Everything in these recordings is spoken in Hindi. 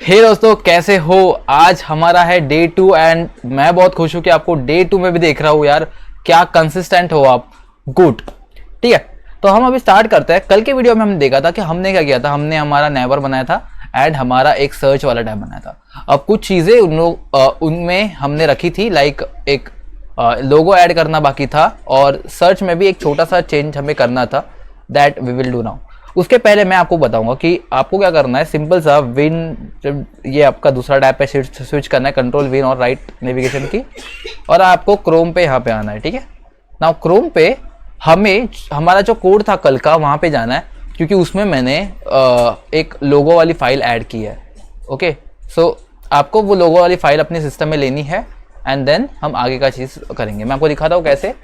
हे दोस्तों, कैसे हो? आज हमारा है डे 2 एंड मैं बहुत खुश हूं कि आपको डे 2 में भी देख रहा हूं यार। क्या कंसिस्टेंट हो आप, गुड। ठीक है, तो हम अभी स्टार्ट करते हैं। कल के वीडियो में हमने देखा था कि हमने क्या किया था। हमने हमारा नेवर बनाया था एंड हमारा एक सर्च वाला टैब बनाया था। अब कुछ चीजें उनमें हमने रखी थी, लाइक एक लोगो ऐड करना बाकी था और सर्च में भी एक छोटा सा चेंज हमें करना था। That we will do now. उसके पहले मैं आपको बताऊंगा कि आपको क्या करना है। सिंपल सा विन, जब ये आपका दूसरा टैब पे स्विच करना है, कंट्रोल विन और राइट नेविगेशन की, और आपको क्रोम पे यहाँ पे आना है। ठीक है, नाउ क्रोम पे हमें हमारा जो कोड था कल का वहाँ पे जाना है, क्योंकि उसमें मैंने एक लोगो वाली फाइल ऐड की है। ओके, सो आपको वो लोगो वाली फाइल अपने सिस्टम में लेनी है एंड देन हम आगे का चीज़ करेंगे। मैं आपको दिखाता हूँ कैसे।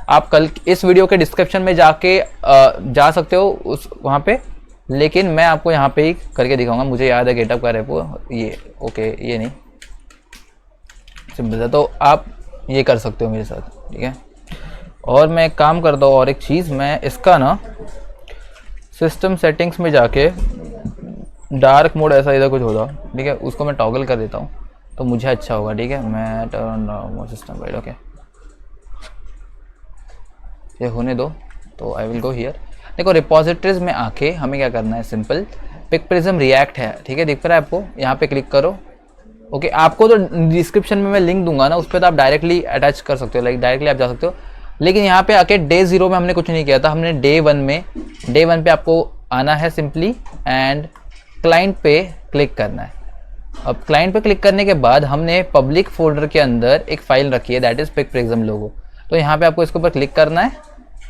आप कल इस वीडियो के डिस्क्रिप्शन में जाके जा सकते हो उस वहाँ पे, लेकिन मैं आपको यहाँ पे ही करके दिखाऊंगा। मुझे याद है गेटअप का रेपो ये। ओके, ये नहीं, सिंपल है, तो आप ये कर सकते हो मेरे साथ। ठीक है, और मैं एक काम करता हूँ, और एक चीज़ मैं इसका ना सिस्टम सेटिंग्स में जाके डार्क मोड ऐसा इधर कुछ होगा, ठीक है, उसको मैं टॉगल कर देता हूँ तो मुझे अच्छा होगा। ठीक है, मैं टर्न सिस्टम वाइड। ओके, ये होने दो, तो आई विल गो हियर। देखो, रिपोजिटरीज में आके हमें क्या करना है, सिंपल पिक प्रिज्म रिएक्ट है। ठीक है, दिख रहा है आपको, यहाँ पे क्लिक करो। ओके, आपको तो डिस्क्रिप्शन में मैं लिंक दूंगा ना, उस पर तो आप डायरेक्टली अटैच कर सकते हो, लाइक डायरेक्टली आप जा सकते हो। लेकिन यहाँ पे आके डे 0 में हमने कुछ नहीं किया था। हमने डे 1 पे आपको आना है सिंपली एंड क्लाइंट पे क्लिक करना है। अब क्लाइंट पे क्लिक करने के बाद हमने पब्लिक फोल्डर के अंदर एक फाइल रखी है, दैट इज पिक प्रिज्म लोगो। तो यहाँ पे आपको इसके ऊपर क्लिक करना है,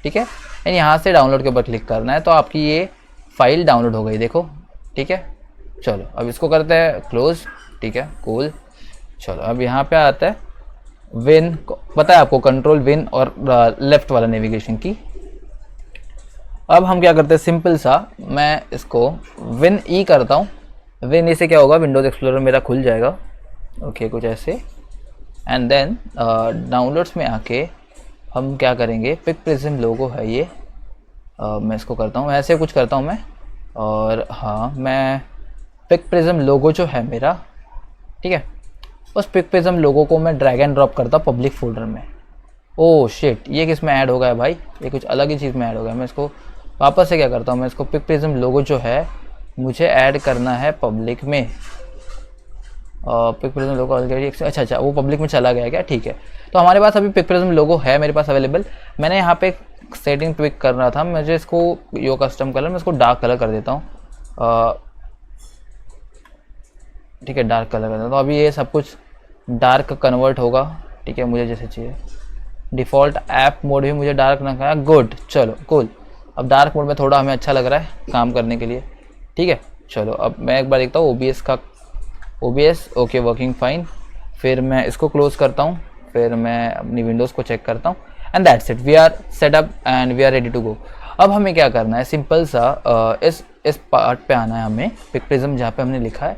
ठीक है, एंड यहाँ से डाउनलोड के ऊपर क्लिक करना है, तो आपकी ये फाइल डाउनलोड हो गई, देखो। ठीक है, चलो अब इसको करते हैं क्लोज। ठीक है, कूल। चलो अब यहाँ पे आता है विन, पता है आपको, कंट्रोल विन और लेफ्ट वाला नेविगेशन की। अब हम क्या करते हैं, सिंपल सा मैं इसको विन ई करता हूँ। विन ई से क्या होगा, विंडोज एक्सप्लोरर मेरा खुल जाएगा। ओके, कुछ ऐसे, एंड देन डाउनलोड्स में आके हम क्या करेंगे, पिक प्रिज्म लोगो है ये। मैं इसको करता हूँ, ऐसे कुछ करता हूँ मैं, और हाँ, मैं पिक प्रिज्म लोगो जो है मेरा, ठीक है, उस पिक प्रिज्म लोगो को मैं ड्रैग एंड ड्रॉप करता हूँ पब्लिक फोल्डर में। ओह शिट, ये किस में ऐड हो गया भाई, ये कुछ अलग ही चीज़ में ऐड हो गया। मैं इसको वापस से क्या करता हूँ, मैं इसको पिक प्रिज्म लोगो जो है मुझे ऐड करना है पब्लिक में। पिक प्रिज्म लोगो ऑलरेडी, अच्छा, वो पब्लिक में चला गया क्या? ठीक है, तो हमारे पास अभी पिक प्रिज्म लोगो है मेरे पास अवेलेबल। मैंने यहाँ पे सेटिंग ट्विक कर रहा था, मुझे इसको यो कस्टम कलर, मैं इसको डार्क कलर कर देता हूँ। ठीक है, डार्क कलर कर देता हूँ, तो अभी ये सब कुछ डार्क कन्वर्ट होगा। ठीक है, मुझे जैसे चाहिए। डिफ़ॉल्ट ऐप मोड भी मुझे डार्क रखना है, गुड। चलो कूल, अब डार्क मोड में थोड़ा हमें अच्छा लग रहा है काम करने के लिए। ठीक है, चलो अब मैं एक बार देखता हूँ OBS। Okay, working fine. फिर मैं इसको क्लोज करता हूँ, फिर मैं अपनी विंडोज़ को चेक करता हूँ and that's it, we are set up and we are ready to go. अब हमें क्या करना है, सिंपल सा इस पार्ट पे आना है हमें, पिक प्रिज्म जहाँ पे हमने लिखा है,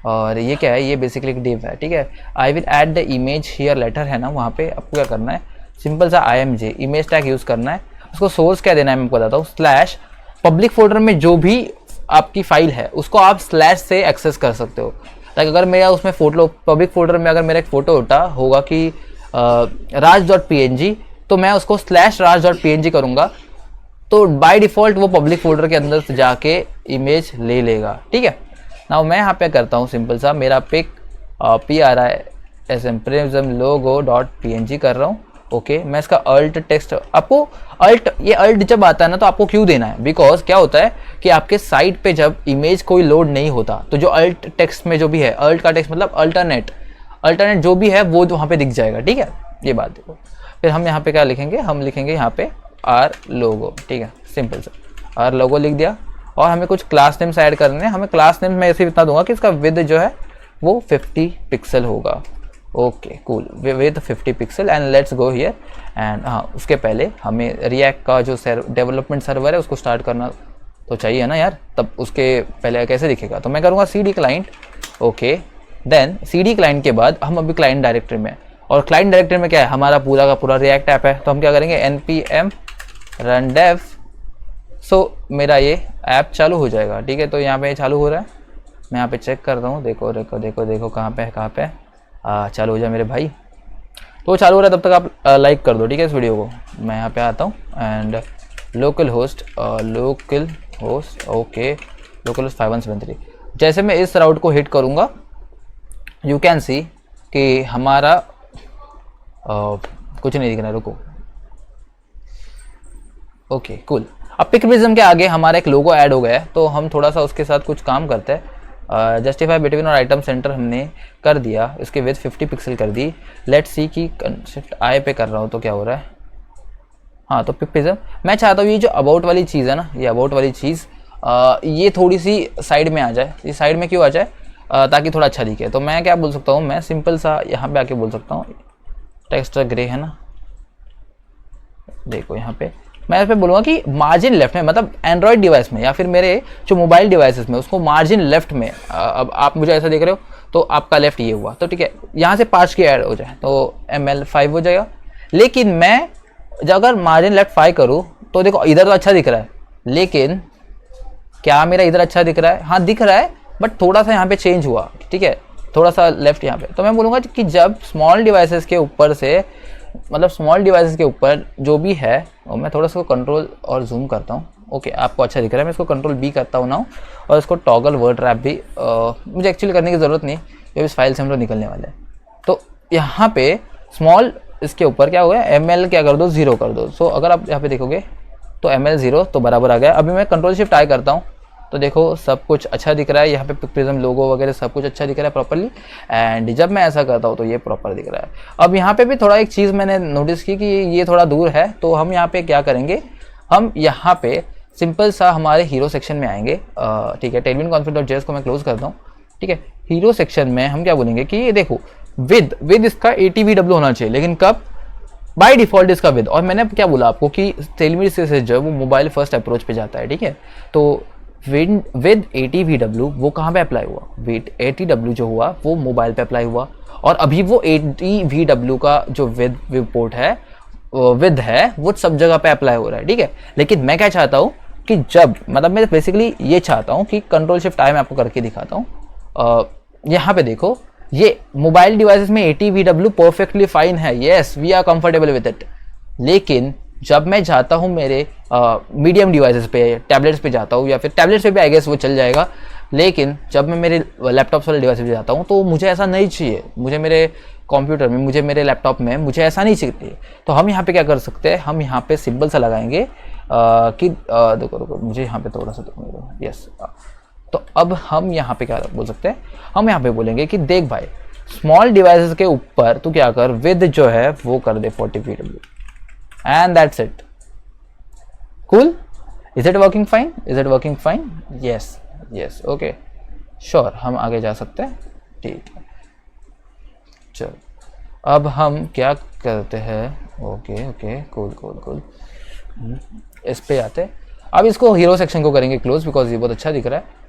और ये क्या है, ये बेसिकली एक डिव है। ठीक है, I will add the image here later है ना, वहाँ पे आपको क्या करना है, सिंपल सा IMG इमेज टैग यूज़ करना है। उसको सोर्स क्या देना है मैं बताता हूँ, स्लैश पब्लिक फोल्डर में जो भी आपकी फाइल है उसको आप स्लैश से एक्सेस कर सकते हो। लाइक अगर मेरा उसमें फोटो, पब्लिक फोल्डर में अगर मेरा एक फोटो होगा कि raj.png, तो मैं उसको /raj.png करूँगा, तो बाय डिफ़ॉल्ट वो पब्लिक फोल्डर के अंदर से जाके इमेज ले लेगा। ठीक है, नाउ मैं यहाँ पे करता हूँ सिंपल सा, मेरा पिक PRISM प्रिज्म लोगो.png कर रहा हूँ। ओके, मैं इसका अल्ट टेक्स्ट, आपको ये अल्ट जब आता है ना, तो आपको क्यों देना है, बिकॉज क्या होता है कि आपके साइट पे जब इमेज कोई लोड नहीं होता, तो जो अल्ट टेक्स्ट में जो भी है, अल्ट का टेक्स्ट मतलब अल्टरनेट जो भी है वो वहाँ पे दिख जाएगा। ठीक है, ये बात देखो। फिर हम यहाँ पे क्या लिखेंगे, हम लिखेंगे यहाँ पे R लोगो। ठीक है, सिंपल सा R लोगो लिख दिया, और हमें कुछ क्लास नेम्स ऐड करने हैं। हमें क्लास नेम्स में ऐसे इतना दूंगा कि इसका विद जो है वो 50 पिक्सल होगा। Okay cool, with 50 pixel and let's go here. And हाँ, उसके पहले हमें रिएक्ट का जो डेवलपमेंट सर्वर है उसको स्टार्ट करना तो चाहिए ना यार, तब उसके पहले कैसे दिखेगा, तो मैं करूँगा CD client. Okay, then CD client के बाद हम अभी क्लाइंट डायरेक्टरी में, और क्लाइंट डायरेक्टरी में क्या है, हमारा पूरा का पूरा रिएक्ट ऐप है। तो हम क्या करेंगे, npm run dev, सो मेरा ये ऐप चालू हो जाएगा। ठीक है, तो यहाँ पे चालू हो रहा है, मैं यहाँ पे चेक करता हूँ, देखो देखो देखो देखो कहाँ पे है, कहाँ पे है। चालू हो जाए मेरे भाई। तो चालू हो रहा है, तब तक आप लाइक कर दो, ठीक है इस वीडियो को। मैं यहाँ पे आता हूँ and local host okay, local host 5173। जैसे मैं इस राउट को हिट करूँगा, यू कैन सी कि हमारा कुछ नहीं दिख रहा, रुको। Okay cool. अब पिक प्रिज्म के आगे हमारा एक लोगो ऐड हो गया है, तो हम थोड़ा सा उसके साथ कुछ काम करते हैं। जस्टिफाई बिटवीन और आइटम सेंटर हमने कर दिया, इसके विड्थ 50 पिक्सल कर दी। लेट्स सी कि शिफ्ट आई पे कर रहा हूँ तो क्या हो रहा है। हाँ, तो पिक प्रिज्म मैं चाहता हूँ ये जो अबाउट वाली चीज़ है ना, ये अबाउट वाली चीज़ ये थोड़ी सी साइड में आ जाए। ये साइड में क्यों आ जाए, ताकि थोड़ा अच्छा दिखे। तो मैं क्या बोल सकता हूँ, मैं सिंपल सा यहाँ पे आके बोल सकता हूँ, टेक्स्ट ग्रे है ना, देखो यहाँ पे मैं इस पर बोलूँगा कि मार्जिन लेफ्ट में, मतलब एंड्रॉयड डिवाइस में या फिर मेरे जो मोबाइल डिवाइसेस में, उसको मार्जिन लेफ्ट में। अब आप मुझे ऐसा देख रहे हो तो आपका लेफ्ट ये हुआ, तो ठीक है, यहाँ से 5 की ऐड हो जाए तो ML5 हो जाएगा। लेकिन मैं जब अगर मार्जिन लेफ्ट 5 करूँ तो देखो इधर तो अच्छा दिख रहा है, लेकिन क्या मेरा इधर अच्छा दिख रहा है? हाँ दिख रहा है, बट थोड़ा सा यहाँ पे चेंज हुआ, ठीक है, थोड़ा सा लेफ्ट यहाँ पे। तो मैं बोलूँगा कि जब स्मॉल डिवाइसेस के ऊपर से, मतलब स्मॉल डिवाइसेस के ऊपर जो भी है, और मैं थोड़ा सा कंट्रोल और जूम करता हूँ। ओके, आपको अच्छा दिख रहा है, मैं इसको कंट्रोल B करता हूँ ना, और इसको टॉगल वर्ड रैप भी मुझे एक्चुअली करने की ज़रूरत नहीं, ये इस फाइल से हम लोग निकलने वाले हैं। तो यहाँ पे स्मॉल इसके ऊपर क्या हो गया, ML क्या कर दो, 0 कर दो। सो अगर आप यहाँ पे देखोगे तो ML 0 तो बराबर आ गया। अभी मैं कंट्रोल शिफ्ट आई करता हूँ तो देखो सब कुछ अच्छा दिख रहा है, यहाँ पे पिक प्रिज्म लोगो वगैरह सब कुछ अच्छा दिख रहा है प्रॉपर्ली। एंड जब मैं ऐसा करता हूँ तो ये प्रॉपर दिख रहा है। अब यहाँ पे भी थोड़ा एक चीज़ मैंने नोटिस की कि ये थोड़ा दूर है, तो हम यहाँ पे क्या करेंगे, हम यहाँ पे सिंपल सा हमारे हीरो सेक्शन में आएंगे। ठीक है, tailwindconfig.js को मैं क्लोज करता हूँ। ठीक है, हीरो सेक्शन में हम क्या बोलेंगे कि ये देखो विद इसका 80VW होना चाहिए, लेकिन कब, बाय डिफॉल्ट इसका विद। और मैंने क्या बोला आपको कि टेलविंड से जो वो मोबाइल फर्स्ट अप्रोच पे जाता है, ठीक है। तो विद 80VW वो कहाँ पे अप्लाई हुआ, विद 80W जो हुआ वो मोबाइल पे अप्लाई हुआ, और अभी वो 80VW का जो विद पोर्ट है, विद है, वो सब जगह पे अप्लाई हो रहा है, ठीक है। लेकिन मैं क्या चाहता हूँ कि जब, मतलब मैं बेसिकली ये चाहता हूँ कि कंट्रोल शिफ्ट आई मैं आपको करके दिखाता हूँ। यहाँ पे देखो ये मोबाइल डिवाइसेस में 80VW परफेक्टली फाइन है, yes we are comfortable with it. लेकिन जब मैं जाता हूँ मेरे मीडियम डिवाइसेस पे, टैबलेट्स पे जाता हूँ, या फिर टैबलेट्स पे भी आई गेस वो चल जाएगा, लेकिन जब मैं मेरे लैपटॉप्स वाले डिवाइस पे जाता हूँ तो मुझे ऐसा नहीं चाहिए, मुझे मेरे कंप्यूटर में, मुझे मेरे लैपटॉप में मुझे ऐसा नहीं चाहिए। तो हम यहाँ पे क्या कर सकते हैं, हम यहाँ पे सिंबल सा लगाएंगे कि देखो मुझे यहाँ पे थोड़ा सा यस। तो अब हम यहाँ पे क्या बोल सकते हैं, हम यहाँ पे बोलेंगे कि देख भाई स्मॉल डिवाइसेस के ऊपर तू क्या कर, विद जो है वो कर दे 40VW, and that's it. Cool? Is it working fine? Is it working fine? Yes, yes, okay, sure, हम आगे जा सकते हैं, ठीक है। चलो अब हम क्या करते हैं, ओके कूल इस पे आते हैं। अब इसको हीरो सेक्शन को करेंगे क्लोज, बिकॉज ये बहुत अच्छा दिख रहा है।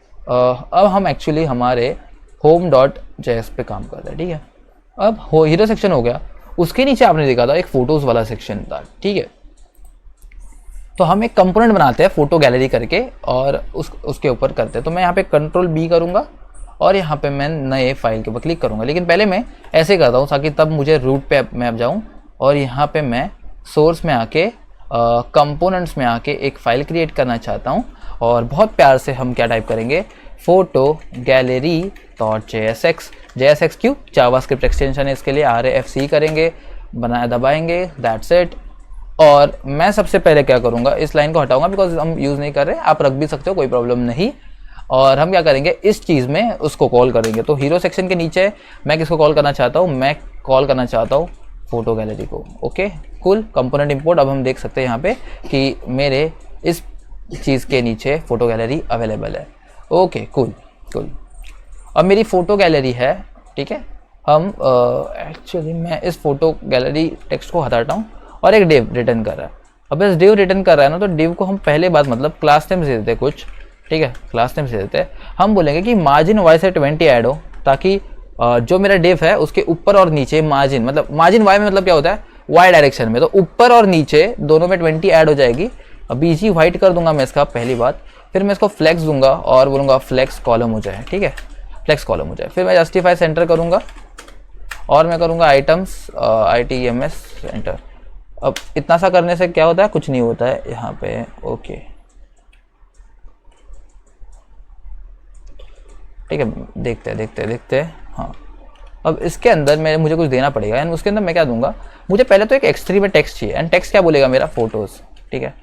अब हम एक्चुअली हमारे home.js पे काम कर रहे हैं, ठीक है। अब हीरो सेक्शन हो गया, उसके नीचे आपने देखा था एक फोटोज वाला सेक्शन था, ठीक है। तो हम एक कंपोनेंट बनाते हैं फोटो गैलरी करके, और उसके ऊपर करते हैं। तो मैं यहाँ पे कंट्रोल B करूँगा और यहाँ पे मैं नए फाइल के ऊपर क्लिक करूँगा। लेकिन पहले मैं ऐसे करता हूँ ताकि तब मुझे रूट पे मैं अब जाऊँ, और यहाँ पे मैं सोर्स में आके कंपोनेंट्स में आके एक फ़ाइल क्रिएट करना चाहता हूँ। और बहुत प्यार से हम क्या टाइप करेंगे, फोटो गैलरी डॉट JSX क्यों, जावास्क्रिप्ट एक्सटेंशन है इसके लिए, RAFC करेंगे, बनाया दबाएंगे, दैट्स इट। और मैं सबसे पहले क्या करूँगा, इस लाइन को हटाऊंगा बिकॉज हम यूज़ नहीं कर रहे, आप रख भी सकते हो, कोई प्रॉब्लम नहीं। और हम क्या करेंगे, इस चीज़ में उसको कॉल करेंगे। तो हीरो सेक्शन के नीचे मैं किसको कॉल करना चाहता हूँ, मैं कॉल करना चाहता हूँ फोटो गैलरी को। Okay cool, component import. अब हम देख सकते हैं यहाँ पे कि मेरे इस चीज़ के नीचे फोटो गैलरी अवेलेबल है। Okay cool. अब मेरी फोटो गैलरी है, ठीक है। हम एक्चुअली मैं इस फोटो गैलरी टेक्स्ट को हटाता हूँ और एक डिव रिटर्न कर रहा है। अब इस डिव रिटर्न कर रहा है ना, तो डिव को हम पहले बात मतलब क्लास नेम से देते कुछ, ठीक है, क्लास नेम से देते हैं। हम बोलेंगे कि मार्जिन वाई से 20 ऐड हो, ताकि जो मेरा डिव है उसके ऊपर और नीचे मार्जिन, मतलब मार्जिन वाई में मतलब क्या होता है, वाई डायरेक्शन में, तो ऊपर और नीचे दोनों में 20 ऐड हो जाएगी। अब BG वाइट कर दूंगा मैं इसका, पहली बात। फिर मैं इसको फ्लेक्स दूंगा और बोलूँगा फ्लेक्स कॉलम हो जाए, ठीक है। फ्लेक्स कॉलम हो जाए। फिर मैं जस्टिफाई सेंटर करूँगा और मैं करूँगा आइटम्स ITEMS सेंटर। अब इतना सा करने से क्या होता है, कुछ नहीं होता है यहाँ पे। ओके ठीक है, देखते हैं। हाँ अब इसके अंदर मुझे कुछ देना पड़ेगा एंड उसके अंदर मैं क्या दूंगा, मुझे पहले तो एक X3 में टेक्स्ट चाहिए एंड टेक्स्ट क्या बोलेगा मेरा, फोटोज़। ठीक है,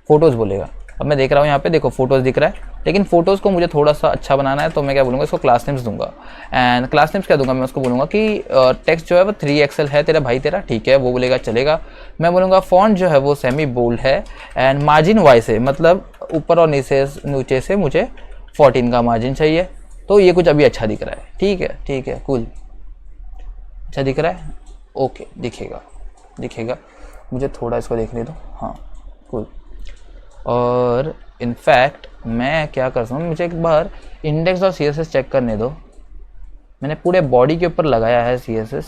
फोटोज़ बोलेगा। अब मैं देख रहा हूँ यहाँ पे, देखो फोटोज़ दिख रहा है, लेकिन फोटोज़ को मुझे थोड़ा सा अच्छा बनाना है, तो मैं क्या बोलूँगा, इसको क्लास नेम्स दूंगा। एंड क्लास नेम्स क्या दूंगा, मैं उसको बोलूँगा कि टेक्स्ट जो है वो 3XL है तेरा भाई तेरा, ठीक है वो बोलेगा चलेगा। मैं बोलूँगा फॉन्ट जो है वो सेमी बोल्ड है एंड मार्जिन वाइज है, मतलब ऊपर और नीचे से मुझे 14 का मार्जिन चाहिए। तो ये कुछ अभी अच्छा दिख रहा है, ठीक है कूल, अच्छा दिख रहा है। ओके दिखेगा, मुझे थोड़ा इसको देखने दो। हाँ कूल। और इनफैक्ट मैं क्या कर सकता हूँ, मुझे एक बार इंडेक्स और CSS चेक करने दो। मैंने पूरे बॉडी के ऊपर लगाया है CSS,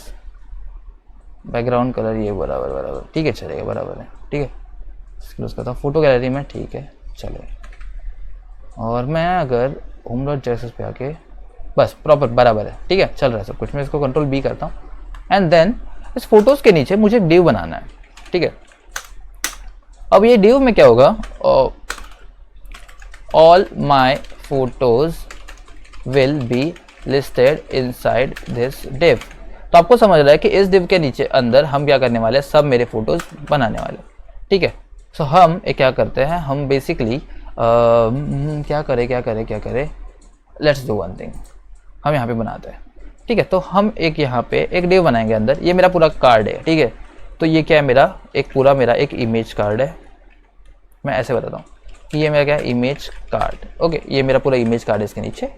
बैकग्राउंड कलर ये बराबर, ठीक है चलेगा, बराबर है, ठीक है। क्लोज करता हूँ फोटो गैलरी में, ठीक है चलेगा। और मैं अगर home.js पे आके बस प्रॉपर बराबर है, ठीक है चल रहा है सब कुछ। मैं इसको कंट्रोल B करता हूँ एंड देन इस फोटोज़ के नीचे मुझे डिव बनाना है, ठीक है। अब ये डिव में क्या होगा, all my photos will be listed inside this div. तो आपको समझ रहा है कि इस डिव के नीचे अंदर हम क्या करने वाले हैं, सब मेरे फोटोज बनाने वाले, ठीक है। सो हम क्या करते हैं, हम बेसिकली क्या करें, लेट्स डू वन थिंग, हम यहाँ पे बनाते हैं, ठीक है। तो हम एक यहाँ पे एक डिव बनाएंगे अंदर, ये मेरा पूरा कार्ड है, ठीक है। तो ये क्या है, मेरा एक इमेज कार्ड है। मैं ऐसे बताता हूँ कि ये मेरा क्या है, इमेज कार्ड। ओके ये मेरा पूरा इमेज कार्ड है इसके नीचे।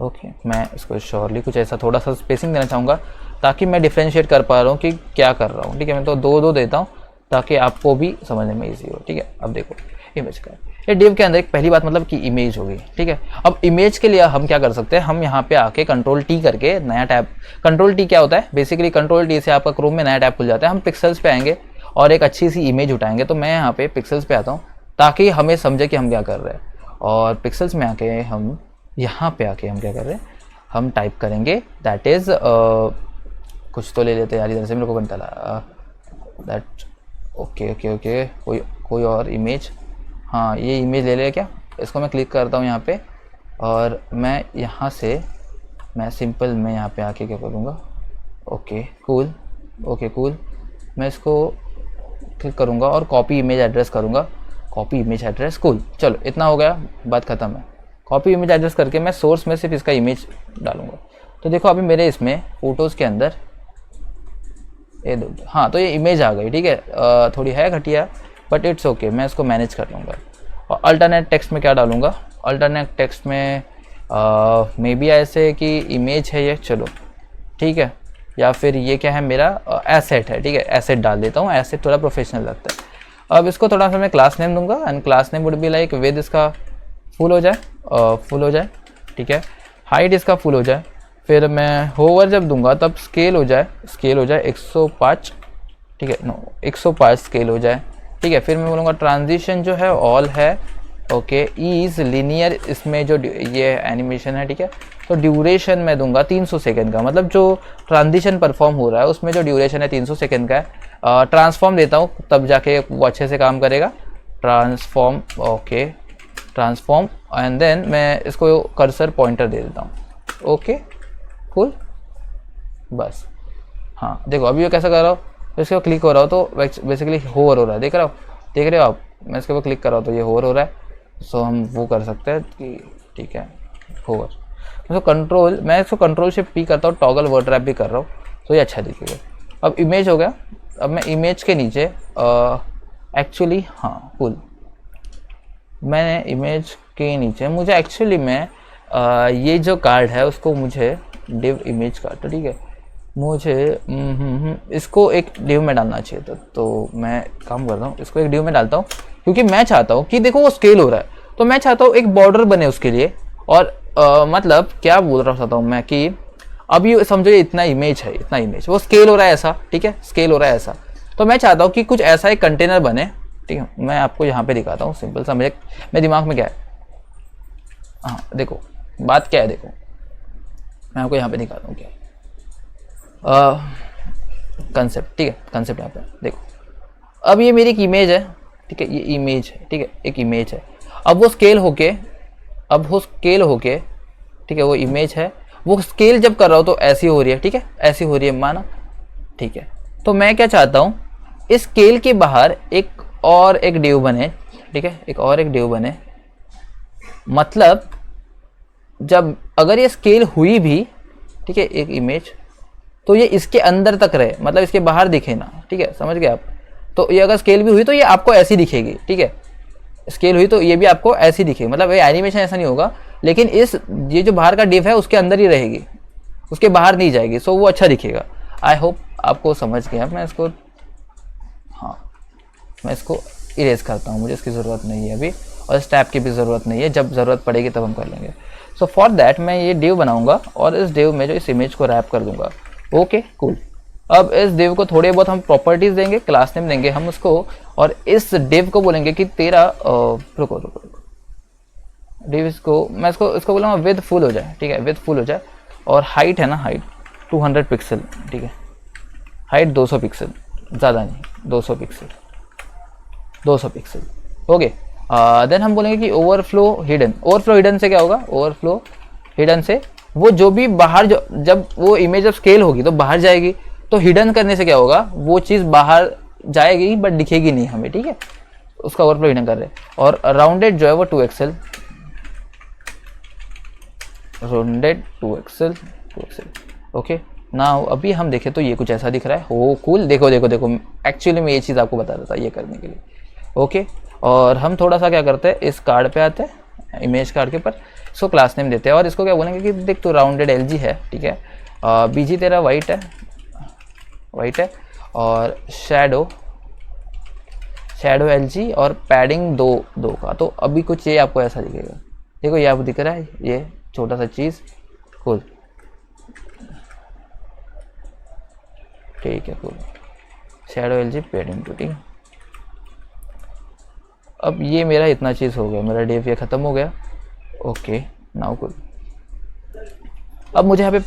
ओके मैं इसको श्योरली कुछ ऐसा थोड़ा सा स्पेसिंग देना चाहूँगा ताकि मैं डिफ्रेंशिएट कर पा रहा हूँ कि क्या कर रहा हूँ, ठीक है। मैं तो दो देता हूँ ताकि आपको भी समझने में ईजी हो, ठीक है। अब देखो इमेज कार्ड, ये डिव के अंदर एक पहली बात मतलब कि इमेज होगी, ठीक है। अब इमेज के लिए हम क्या कर सकते हैं, हम यहाँ पे आके Ctrl+T करके नया टैब, Ctrl+T क्या होता है बेसिकली, Ctrl+T से आपका क्रोम में नया टैब खुल जाता है। हम पिक्सल्स पे आएंगे और एक अच्छी सी इमेज उठाएंगे। तो मैं यहाँ पे पिक्सल्स पे आता हूँ ताकि हमें समझे कि हम क्या कर रहे हैं। और पिक्सल्स में आके हम यहाँ पे आके हम क्या कर रहे हैं, हम टाइप करेंगे दैट इज़ कुछ तो ले लेते हैं यार, इधर से मेरे को बनता दैट। ओके कोई और इमेज, हाँ ये इमेज ले ले क्या, इसको मैं क्लिक करता हूँ यहाँ पे और मैं यहाँ से मैं सिंपल मैं यहाँ पे आके क्या करूँगा, ओके कूल, मैं इसको क्लिक करूँगा और कॉपी इमेज एड्रेस करूँगा, कॉपी इमेज एड्रेस कूल। चलो इतना हो गया, बात ख़त्म है। कॉपी इमेज एड्रेस करके मैं सोर्स में सिर्फ इसका इमेज डालूँगा। तो देखो अभी मेरे इसमें फ़ोटोज़ के अंदर हाँ तो ये इमेज आ गई, ठीक है। थोड़ी है घटिया बट इट्स ओके, मैं इसको मैनेज कर लूँगा। और अल्टरनेट टेक्स्ट में क्या डालूँगा, अल्टरनेट टेक्स्ट में मे बी ऐसे कि इमेज है ये, चलो ठीक है। या फिर ये क्या है मेरा एसेट है, ठीक है, एसेट डाल देता हूँ, एसेट थोड़ा प्रोफेशनल लगता है। अब इसको थोड़ा सा मैं क्लास नेम दूंगा and class name would be like with इसका फुल हो जाए, ठीक है। हाइट इसका फुल हो जाए। फिर मैं होवर जब दूंगा तब स्केल हो जाए 105, ठीक है, 105 स्केल हो जाए, ठीक है। फिर मैं बोलूँगा ट्रांजिशन जो है ऑल है, ओके। ईज लीनियर, इसमें जो ये एनिमेशन है, ठीक है। तो ड्यूरेशन मैं दूंगा 300 सेकेंड का, मतलब जो ट्रांजिशन परफॉर्म हो रहा है उसमें जो ड्यूरेशन है 300 सेकेंड का है। ट्रांसफॉर्म देता हूँ तब जाके वो अच्छे से काम करेगा। Transform, okay transform and then मैं इसको कर्सर पॉइंटर दे देता हूँ, ओके कूल बस। हाँ देखो अभी ये कैसा कर रहा हूँ, इसके ऊपर क्लिक हो रहा हो तो बेसिकली होवर हो रहा है, देख रहे हो आप। मैं इसके ऊपर क्लिक कर रहा हूँ तो ये होवर हो रहा है। सो हम वो कर सकते हैं कि ठीक है होवर, मैं इसको Ctrl+Shift+P करता हूँ, टॉगल वर्ड रैप भी कर रहा हूँ तो ये अच्छा दिखेगा। अब इमेज हो गया। अब मैं इमेज के नीचे एक्चुअली हाँ कूल, मैंने इमेज के नीचे मुझे एक्चुअली में ये जो कार्ड है उसको मुझे डिव इमेज कार्ड, ठीक है, मुझे इसको एक डिव में डालना चाहिए था। तो मैं काम करता हूँ, इसको एक डिव में डालता हूँ क्योंकि मैं चाहता हूँ कि देखो वो स्केल हो रहा है, तो मैं चाहता हूँ एक बॉर्डर बने उसके लिए। और मतलब क्या बोल रहा था मैं कि अब ये समझो ये इतना इमेज है, इतना इमेज वो स्केल हो रहा है ऐसा, ठीक है, स्केल हो रहा है ऐसा। तो मैं चाहता हूँ कि कुछ ऐसा एक कंटेनर बने, ठीक है। मैं आपको यहाँ पे दिखाता हूँ सिंपल सा मेरे दिमाग में क्या है। हाँ देखो बात क्या है, देखो मैं आपको यहाँ पे दिखाता हूँ क्या कंसेप्ट, ठीक है। कंसेप्ट यहाँ पे देखो, अब ये मेरी एक इमेज है, ठीक है, ये इमेज है, ठीक है, एक इमेज है। अब वो स्केल होके ठीक है, वो इमेज है, वो स्केल जब कर रहा हो तो ऐसी हो रही है, ठीक है, ऐसी हो रही है माना, ठीक है। तो मैं क्या चाहता हूँ, इस स्केल के बाहर एक डिव बने, ठीक है, एक और एक डिव बने। मतलब जब अगर ये स्केल हुई भी, ठीक है, एक इमेज, तो ये इसके अंदर तक रहे, मतलब इसके बाहर दिखे ना, ठीक है, समझ गए आप। तो ये अगर स्केल भी हुई तो ये आपको ऐसी दिखेगी, ठीक है, स्केल हुई तो ये भी आपको ऐसी दिखेगी, मतलब ये एनिमेशन ऐसा नहीं होगा, लेकिन ये जो बाहर का डिव है उसके अंदर ही रहेगी, उसके बाहर नहीं जाएगी, सो वो अच्छा दिखेगा। आई होप आपको समझ गया। मैं इसको इरेज करता हूँ, मुझे इसकी ज़रूरत नहीं है अभी, और इस टैब की भी ज़रूरत नहीं है, जब ज़रूरत पड़ेगी तब हम कर लेंगे। सो फॉर दैट मैं ये डिव बनाऊंगा और इस डिव में जो इस इमेज को रैप कर दूंगा। Okay cool. अब इस डिव को थोड़े बहुत हम प्रॉपर्टीज देंगे, क्लास नेम देंगे हम उसको, और इस डिव को बोलेंगे कि तेरा रुको डिव इसको मैं इसको बोलूँगा विद फुल हो जाए, ठीक है, विद फुल हो जाए। और हाइट है ना, हाइट 200 पिक्सल, ठीक है, हाइट 200 पिक्सल, ज़्यादा नहीं, 200 पिक्सल ओके। देन हम बोलेंगे कि ओवरफ्लो हिडन से क्या होगा, ओवरफ्लो हिडन से वो जो भी बाहर जब वो इमेज जब स्केल होगी तो बाहर जाएगी, तो हिडन करने से क्या होगा, वो चीज़ बाहर जाएगी बट दिखेगी नहीं हमें, ठीक है, उसका ओवरफ्लो हिडन कर रहे हैं। और राउंडेड जो है वो 2XL, राउंडेड 2XL ओके। ना अभी हम देखें तो ये कुछ ऐसा दिख रहा है, हो कूल। देखो एक्चुअली मैं ये चीज़ आपको बता रहा था ये करने के लिए, ओके। और हम थोड़ा सा क्या करते हैं, इस कार्ड पे आते हैं, इमेज कार्ड के ऊपर, इसको क्लास नेम देते हैं और इसको क्या बोलेंगे कि देख तो राउंडेड LG है, ठीक है, BG तेरा वाइट है, और शैडो LG और पैडिंग 2 का। तो अभी कुछ ये आपको ऐसा दिखेगा, देखो ये आपको दिख रहा है, ये छोटा सा चीज़, कूल, ठीक है, कूल, शैडो LG पैडिंग 2, ठीक है। अब ये मेरा इतना चीज़ हो गया, मेरा डिव ये ख़त्म हो गया, ओके। Now cool. अब मुझे यहाँ पे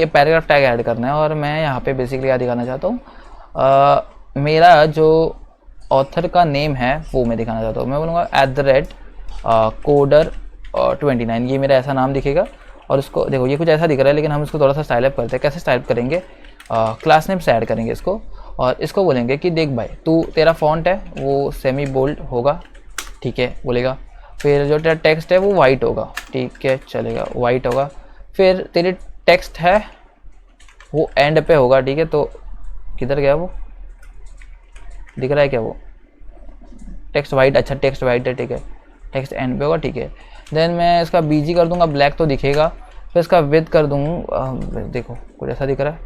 पैराग्राफ टैग ऐड करना है, और मैं यहाँ पे बेसिकली क्या दिखाना चाहता हूँ, मेरा जो ऑथर का नेम है वो मैं दिखाना चाहता हूँ। मैं बोलूँगा @coder29, ये मेरा ऐसा नाम दिखेगा। और इसको देखो ये कुछ ऐसा दिख रहा है, लेकिन हम इसको थोड़ा सा स्टाइल अप करते हैं। कैसे स्टाइल करेंगे, क्लास नेम से ऐड करेंगे इसको, और इसको बोलेंगे कि देख भाई तू, तेरा फॉन्ट है वो सेमी बोल्ड होगा, ठीक है, बोलेगा। फिर जो तेरा टेक्स्ट है वो वाइट होगा, ठीक है, चलेगा, वाइट होगा। फिर तेरी टेक्स्ट है वो एंड पे होगा, ठीक है, तो किधर गया वो, दिख रहा है क्या वो टेक्स्ट वाइट, अच्छा टेक्स्ट वाइट है, ठीक है, टेक्स्ट एंड पे होगा, ठीक है। देन मैं इसका BG कर दूंगा, ब्लैक तो दिखेगा। फिर इसका विथ कर दूंगा, देखो कुछ ऐसा दिख रहा है,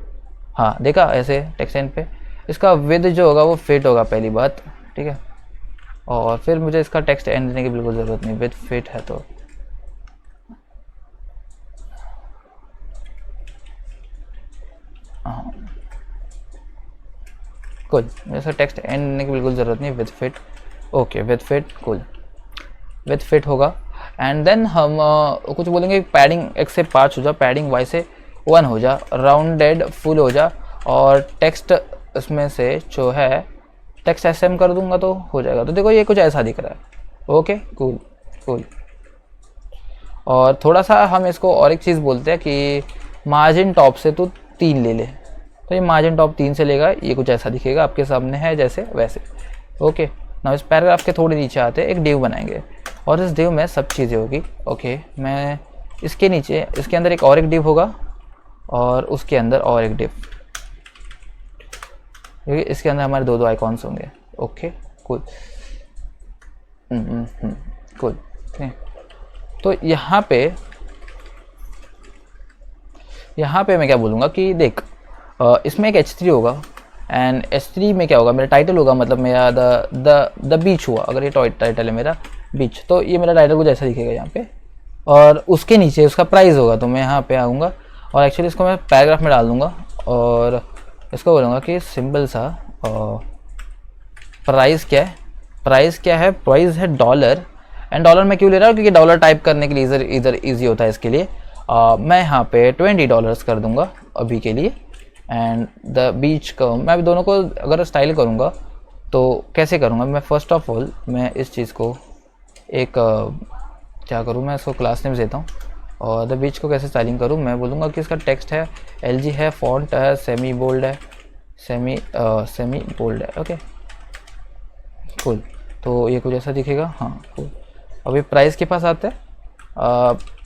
हाँ देखा, ऐसे टेक्स्ट एंड पे। इसका विथ जो होगा वो फिट होगा, पहली बात, ठीक है। और फिर मुझे इसका टेक्स्ट एंड देने की बिल्कुल ज़रूरत नहीं, विथ फिट है तो हाँ कुल, मुझे इसका टेक्स्ट एंड देने की बिल्कुल ज़रूरत नहीं, with fit, okay, with fit, कुल, विथ फिट होगा। एंड देन हम कुछ बोलेंगे, पैडिंग X से 5 हो जा, पैडिंग Y से 1 हो जा, राउंडेड फुल हो जा, और टेक्स्ट इसमें से जो है टेक्स्ट SM कर दूंगा तो हो जाएगा। तो देखो ये कुछ ऐसा दिख रहा है, ओके, कूल। और थोड़ा सा हम इसको और एक चीज़ बोलते हैं कि मार्जिन टॉप से तू 3 ले ले, तो ये मार्जिन टॉप 3 से लेगा, ये कुछ ऐसा दिखेगा, आपके सामने है जैसे वैसे, ओके। ना इस पैराग्राफ के थोड़े नीचे आते हैं, एक डिव बनाएंगे, और इस डिव में सब चीज़ें होगी, ओके। मैं इसके नीचे, इसके अंदर एक और एक डिव होगा, और उसके अंदर और एक डिव, क्योंकि इसके अंदर हमारे 2 आइकॉन्स होंगे, ओके, कूल, कूल। तो यहाँ पे मैं क्या बोलूँगा कि देख, इसमें एक H3 होगा, एंड H3 में क्या होगा, मेरा टाइटल होगा, मतलब मेरा द बीच हुआ, अगर ये टाइटल है मेरा बीच, तो ये मेरा टाइटल कुछ ऐसा दिखेगा यहाँ पे। और उसके नीचे उसका प्राइस होगा, तो मैं यहाँ पे आऊँगा, और एक्चुअली इसको मैं पैराग्राफ में डाल दूँगा, और इसको बोलूँगा कि सिंपल सा प्राइस क्या है, प्राइस है $। एंड डॉलर मैं क्यों ले रहा हूँ, क्योंकि डॉलर टाइप करने के लिए इधर ईजी होता है इसके लिए। मैं यहाँ पे $20 कर दूंगा अभी के लिए। एंड द बीच का मैं अभी दोनों को अगर स्टाइल करूँगा तो कैसे करूँगा, मैं फर्स्ट ऑफ ऑल मैं इस चीज़ को एक क्या करूँ, मैं इसको क्लास नेम देता हूँ। और द बीच को कैसे स्टाइलिंग करूँ, मैं बोलूँगा कि इसका टेक्स्ट है LG है, फॉन्ट है सेमी बोल्ड है, सेमी बोल्ड है। ओके कूल, तो ये कुछ ऐसा दिखेगा। हाँ कूल। अभी प्राइस के पास आते हैं।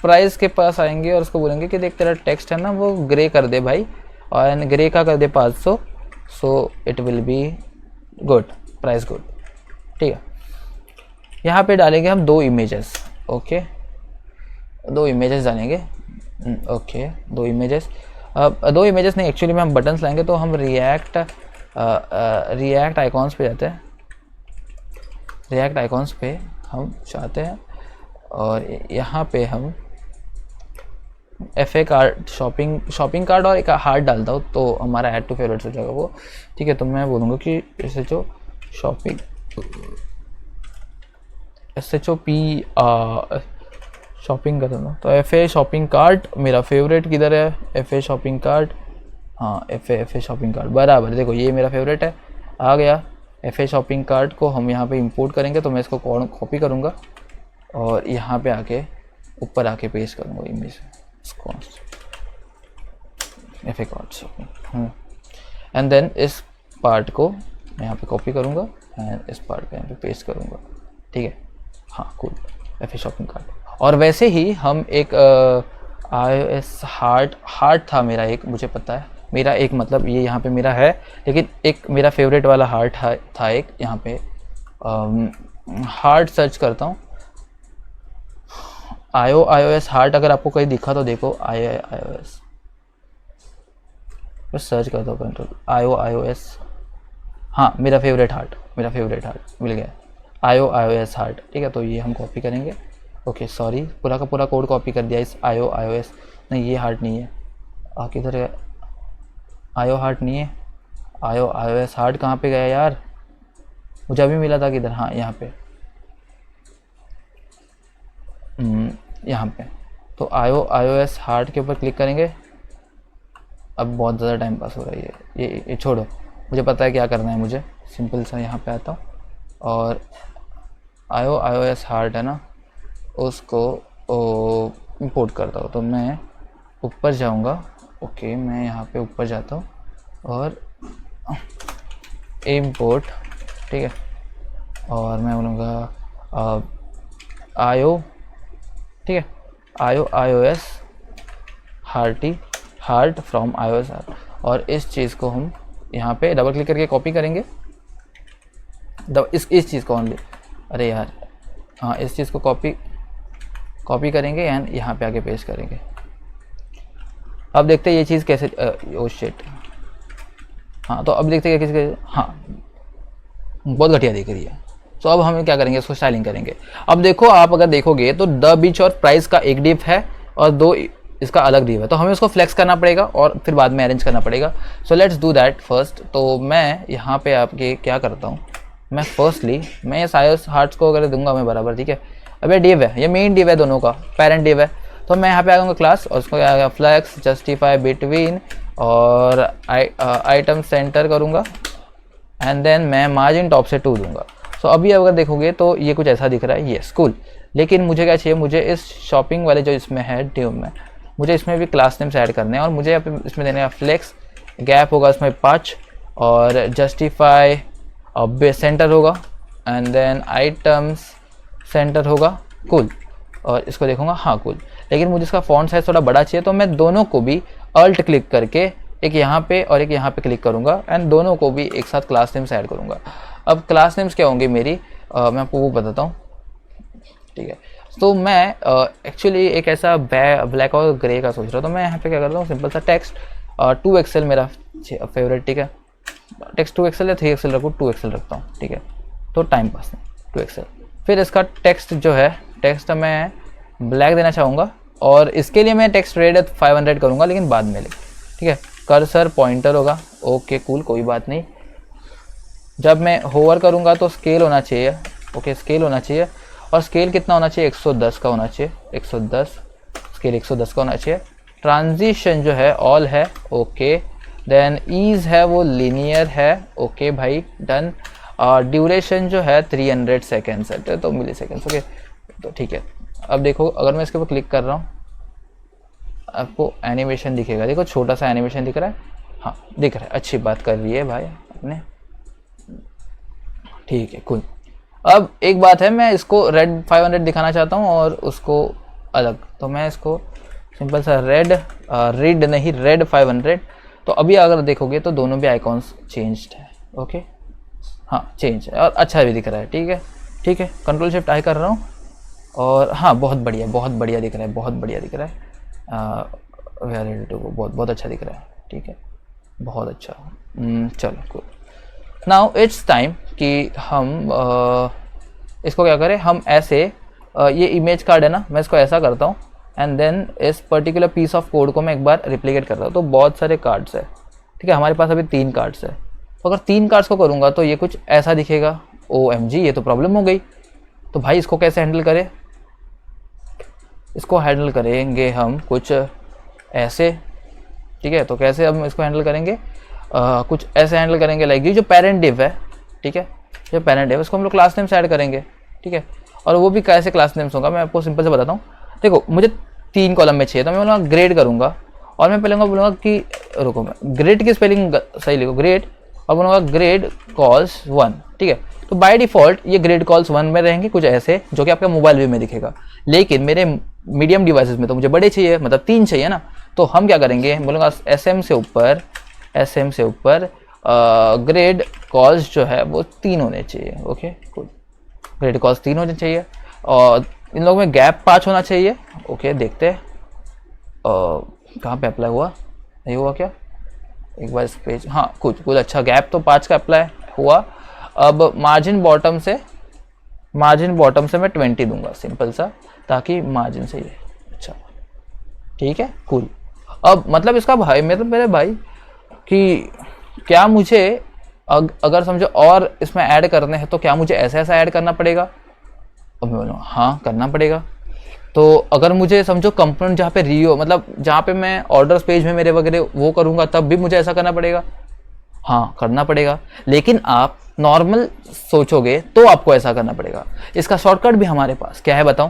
प्राइस के पास आएंगे और उसको बोलेंगे कि देख तेरा टेक्स्ट है ना वो ग्रे कर दे भाई, और ग्रे का कर दे 500, so it will be good, price good. ठीक है, यहाँ पे डालेंगे हम 2 इमेजेस। ओके 2 इमेजेस डालेंगे। Okay 2 images. अब 2 इमेजेस नहीं, एक्चुअली में हम बटन्स लाएंगे तो हम रिएक्ट आइकॉन्स पे जाते हैं। रिएक्ट आइकॉन्स पे हम चाहते हैं और यहाँ पे हम FA कार्ड, शॉपिंग कार्ड और एक हार्ट डालता हूँ तो हमारा ऐड टू फेवरेट्स हो जाएगा वो। ठीक है, तो मैं बोलूँगा कि SHO शॉपिंग कर दूँगा। तो FA शॉपिंग कार्ड मेरा फेवरेट किधर है, FA शॉपिंग कार्ड। हाँ FA शॉपिंग कार्ड बराबर, देखो ये मेरा फेवरेट है, आ गया। FA शॉपिंग कार्ड को हम यहाँ पे इंपोर्ट करेंगे, तो मैं इसको कॉपी करूँगा और यहाँ पे आके ऊपर आके पेस्ट करूँगा image FA card shopping. And then इस पार्ट को मैं यहाँ पे कॉपी करूँगा एंड इस पार्ट पे यहाँ पे पेस्ट करूँगा। ठीक है, हाँ कूल, FA शॉपिंग कार्ड। और वैसे ही हम एक iOS हार्ट था मेरा एक, मुझे पता है मेरा एक, मतलब ये यहाँ पे मेरा है, लेकिन एक मेरा फेवरेट वाला हार्ट था एक यहाँ पे। हार्ट सर्च करता हूँ, iOS हार्ट, अगर आपको कहीं दिखा तो देखो iOS, बस सर्च करता हूँ कंट्रोल iOS। हाँ मेरा फेवरेट हार्ट मिल गया, iOS हार्ट। ठीक है, तो ये हम कॉपी करेंगे। ओके सॉरी, पूरा का पूरा कोड कॉपी कर दिया इस iOS। नहीं ये हार्ट नहीं है, किधर है, हार्ट नहीं है, iOS हार्ट कहाँ पे गया यार, मुझे अभी मिला था किधर, हाँ यहाँ पे, यहाँ पे। तो iOS हार्ट के ऊपर क्लिक करेंगे। अब बहुत ज़्यादा टाइम पास हो रही है, ये छोड़ो, मुझे पता है क्या करना है। मुझे सिंपल सा यहाँ पे आता हूँ और iOS हार्ट है ना, उसको इंपोर्ट करता हूँ। तो मैं ऊपर जाऊँगा। ओके मैं यहाँ पे ऊपर जाता हूँ और इंपोर्ट, ठीक है, और मैं बोलूँगा ठीक है, iOS heart from iOS heart. और इस चीज़ को हम यहाँ पे डबल क्लिक करके कॉपी करेंगे, इस चीज़ को ओनली, अरे यार हाँ, इस चीज़ को कॉपी करेंगे एंड यहाँ पे आके पेस्ट करेंगे। अब देखते हैं ये चीज़ कैसे, ओ शिट, हाँ तो अब देखते हैं किसके, हाँ बहुत घटिया दिख रही है। तो अब हम क्या करेंगे, इसको स्टाइलिंग करेंगे। अब देखो, आप अगर देखोगे तो द बीच और प्राइस का एक डिव है और 2 इसका अलग डिव है, तो हमें उसको फ्लेक्स करना पड़ेगा और फिर बाद में अरेंज करना पड़ेगा। So let's do that first. तो मैं यहाँ पे आपके क्या करता हूँ, मैं फर्स्टली मैं iOS हार्ट्स को अगर दूंगा मैं बराबर, ठीक है। अब ये डिव है, ये मेन डिव है, दोनों का पेरेंट डिव है। तो मैं यहाँ पे आऊँगा क्लास और उसको क्या फ्लेक्स जस्टिफाई बिटवीन और आइटम सेंटर करूँगा एंड देन मैं मार्जिन टॉप से 2 दूंगा। सो अभी अगर देखोगे तो ये कुछ ऐसा दिख रहा है, ये स्कूल। लेकिन मुझे क्या चाहिए, मुझे इस शॉपिंग वाले जो इसमें है डिव में, मुझे इसमें भी क्लास नेम्स ऐड करने हैं और मुझे इसमें देने का फ्लेक्स गैप होगा इसमें 5 और जस्टिफाई सेंटर होगा एंड देन आइटम्स सेंटर होगा कूल। और इसको देखूंगा, हाँ कूल। लेकिन मुझे इसका फॉन्ट साइज थोड़ा बड़ा चाहिए, तो मैं दोनों को भी अल्ट क्लिक करके एक यहाँ पे और एक यहाँ पे क्लिक करूँगा एंड दोनों को भी एक साथ क्लास नेम्स ऐड करूँगा। अब क्लास नेम्स क्या होंगे मेरी, मैं आपको वो बताता हूँ, ठीक है। तो मैं एक्चुअली एक ऐसा ब्लैक और ग्रे का सोच रहा हूँ। तो मैं यहाँ पे क्या करता हूँ, सिंपल सा टेक्स्ट 2XL मेरा फेवरेट, ठीक है। टेक्स्ट 2XL या 3XL रखूँ, 2XL रखता हूँ, ठीक है। तो टाइम पास नहीं 2XL। फिर इसका टेक्स्ट जो है, टेक्स्ट मैं ब्लैक देना चाहूँगा और इसके लिए मैं टेक्स्ट रेड 500 करूँगा, लेकिन बाद में ठीक है। कर्सर पॉइंटर होगा, ओके कूल, कोई बात नहीं। जब मैं होवर करूँगा तो स्केल होना चाहिए, ओके स्केल होना चाहिए। और स्केल कितना होना चाहिए, 110 का होना चाहिए, 110 स्केल 110 का होना चाहिए। ट्रांजिशन जो है ऑल है, ओके। देन ईज है वो लीनियर है, ओके भाई डन। ड्यूरेशन जो है 300 सेकेंड्स है, तो मिली सेकेंड्स, ओके तो ठीक है। अब देखो अगर मैं इसके ऊपर क्लिक कर रहा हूँ आपको एनिमेशन दिखेगा, देखो छोटा सा एनिमेशन दिख रहा है, हाँ दिख रहा है, अच्छी बात कर रही है भाई अपने, ठीक है कूल। अब एक बात है, मैं इसको रेड 500 दिखाना चाहता हूँ और उसको अलग, तो मैं इसको सिंपल सा रेड नहीं रेड 500। तो अभी अगर देखोगे तो दोनों भी आइकॉन्स चेंज्ड है, ओके हाँ चेंज है और अच्छा भी दिख रहा है, ठीक है ठीक है। कंट्रोल शिफ्ट आई कर रहा हूँ और हाँ बहुत बढ़िया दिख रहा है, बहुत बढ़िया दिख रहा है। बहुत बहुत अच्छा दिख रहा है, ठीक है बहुत अच्छा। चलो cool। नाउ इट्स टाइम कि हम इसको क्या करें, हम ऐसे ये इमेज कार्ड है ना, मैं इसको ऐसा करता हूँ एंड देन इस पर्टिकुलर पीस ऑफ कोड को मैं एक बार रिप्लिकेट करता हूँ। तो बहुत सारे कार्ड्स है, ठीक है हमारे पास अभी 3 कार्ड्स है, तो अगर 3 कार्ड्स को करूँगा तो ये कुछ ऐसा दिखेगा। OMG ये तो प्रॉब्लम हो गई। तो भाई इसको कैसे हैंडल करें, इसको हैंडल करेंगे हम कुछ ऐसे, ठीक है। तो कैसे हम इसको हैंडल करेंगे, कुछ ऐसे हैंडल करेंगे लाइक ये जो पेरेंट डिव है, ठीक है जो पेरेंट डिव उसको हम लोग क्लास नेम से ऐड करेंगे, ठीक है। और वो भी कैसे क्लास नेम्स होगा मैं आपको सिंपल से बताता हूँ। देखो मुझे 3 कॉलम में चाहिए, तो मैं बोलूँगा ग्रेड करूँगा और मैं पहले बोलूँगा कि रुको मैं ग्रेड की स्पेलिंग सही लिखो, ग्रेड, और बोलूँगा ग्रेड कॉल्स 1, ठीक है। तो बाय डिफ़ॉल्ट ये ग्रेड कॉल्स 1 में रहेंगे कुछ ऐसे, जो कि आपका मोबाइल व्यू में दिखेगा। लेकिन मेरे मीडियम डिवाइसेस में तो मुझे बड़े चाहिए, मतलब 3 चाहिए ना, तो हम क्या करेंगे, बोलूँगा SM से ऊपर ग्रेड कॉल्स जो है वो 3 होने चाहिए, ओके कूल। ग्रेड कॉल्स 3 होने चाहिए और इन लोगों में गैप 5 होना चाहिए, ओके देखते हैं कहाँ पे अप्लाई हुआ, नहीं हुआ क्या, एक बार इस पेज, हाँ कुछ अच्छा गैप तो 5 का अप्लाई हुआ। अब मार्जिन बॉटम से मैं 20 दूंगा सिंपल सा, ताकि मार्जिन से ये अच्छा ठीक है कूल। अब मतलब इसका भाई मतलब मेरे भाई कि क्या मुझे अगर समझो और इसमें ऐड करने हैं तो क्या मुझे ऐसा ऐड करना पड़ेगा। अब मैं बोलूँ हाँ करना पड़ेगा। तो अगर मुझे समझो कंपोनेंट जहाँ पे रियो मतलब जहाँ पे मैं ऑर्डर्स पेज में मेरे वगैरह वो करूँगा तब भी मुझे ऐसा करना पड़ेगा, हाँ करना पड़ेगा। लेकिन आप नॉर्मल सोचोगे तो आपको ऐसा करना पड़ेगा। इसका शॉर्टकट भी हमारे पास क्या है बताऊं,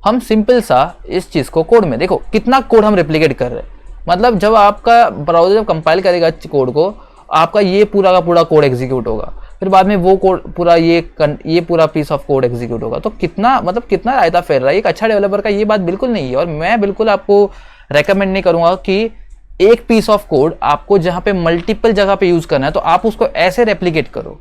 हम सिंपल सा इस चीज़ को कोड में देखो कितना कोड हम रेप्लिकेट कर रहे हैं। मतलब जब आपका ब्राउजर जब कंपाइल करेगा कोड को, आपका ये पूरा का पूरा कोड एग्जीक्यूट होगा, फिर बाद में वो कोड पूरा ये पूरा पीस ऑफ कोड एग्जीक्यूट होगा। तो कितना मतलब कितना रायता फैल रहा है एक अच्छा डेवलपर का, ये बात बिल्कुल नहीं है। और मैं बिल्कुल आपको रेकमेंड नहीं करूंगा कि एक पीस ऑफ कोड आपको जहां पे मल्टीपल जगह पे यूज करना है तो आप उसको ऐसे रेप्लिकेट करो।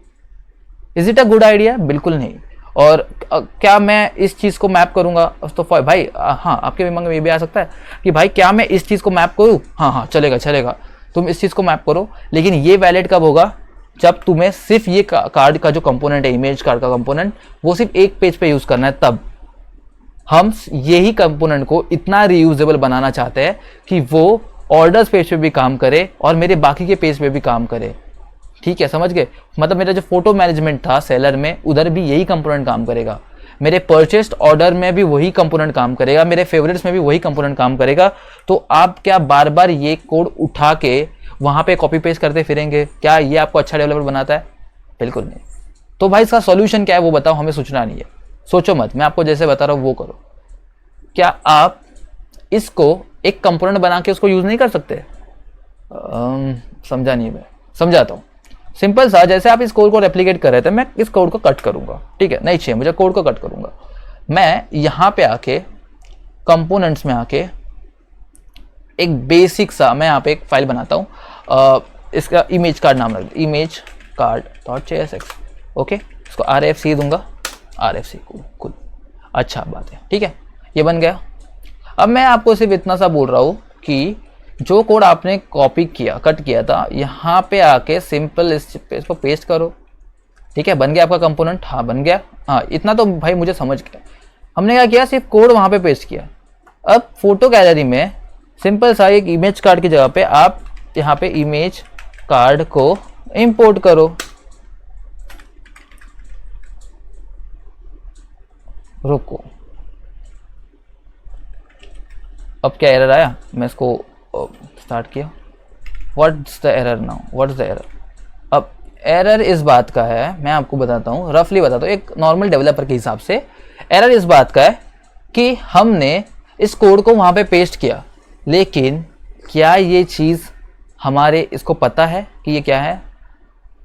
Is it a good idea? बिल्कुल नहीं। और क्या मैं इस चीज को मैप करूंगा तो भाई हाँ आपके दिमाग में ये भी आ सकता है कि भाई क्या मैं इस चीज को मैप करूं, हाँ चलेगा तुम इस चीज को मैप करो। लेकिन ये वैलिड कब होगा, जब तुम्हें सिर्फ ये कार्ड का जो कंपोनेंट है, इमेज कार्ड का कंपोनेंट, वो सिर्फ एक पेज पे यूज करना है। तब हम यही कंपोनेंट को इतना रीयूजेबल बनाना चाहते हैं कि वो ऑर्डर्स पेज पे भी काम करे और मेरे बाकी के पेज पे भी काम करे। ठीक है, समझ गए? मतलब मेरा जो फोटो मैनेजमेंट था सेलर में, उधर भी यही कंपोनेंट काम करेगा। मेरे परचेस्ड ऑर्डर में भी वही कंपोनेंट काम करेगा, मेरे फेवरेट्स में भी वही कंपोनेंट काम करेगा। तो आप क्या बार बार ये कोड उठा के वहां पे कॉपी पेस्ट करते फिरेंगे? क्या ये आपको अच्छा डेवलपर बनाता है? बिल्कुल नहीं। तो भाई इसका सॉल्यूशन क्या है वो बताओ, हमें सोचना नहीं है। सोचो मत, मैं आपको जैसे बता रहा हूं वो करो। क्या आप इसको एक कंपोनेंट बना के उसको यूज नहीं कर सकते? समझा नहीं, मैं समझाता हूं। सिंपल सा, जैसे आप इस कोड को रेप्लिकेट कर रहे थे, मैं इस कोड को कट करूंगा। ठीक है, नहीं चाहिए मुझे, कोड को कट करूंगा। मैं यहां पे आके कंपोनेंट्स में आके एक बेसिक सा मैं यहाँ पे एक फाइल बनाता हूँ। इसका इमेज कार्ड नाम रख, इमेज कार्ड.jsx। ओके, इसको RFC दूंगा, RFC कुल अच्छा बात है। ठीक है, ये बन गया। अब मैं आपको सिर्फ इतना सा बोल रहा हूँ कि जो कोड आपने कॉपी किया, कट किया था, यहाँ पे आके सिंपल इसको पेस्ट करो। ठीक है, बन गया आपका कंपोनेंट। हाँ बन गया, हाँ इतना तो भाई मुझे समझ गया। हमने क्या किया, सिर्फ कोड वहाँ पे पेस्ट किया। अब फोटो गैलरी में सिंपल सा एक इमेज कार्ड की जगह पे आप यहाँ पे इमेज कार्ड को इंपोर्ट करो। रुको, अब क्या एरर आया, मैं इसको स्टार्ट किया, what's the error now, what's the error. अब एरर इस बात का है, मैं आपको बताता हूँ, रफली बताता हूँ, एक नॉर्मल डेवलपर के हिसाब से एरर इस बात का है कि हमने इस कोड को वहाँ पे पेस्ट किया, लेकिन क्या ये चीज़ हमारे इसको पता है कि ये क्या है,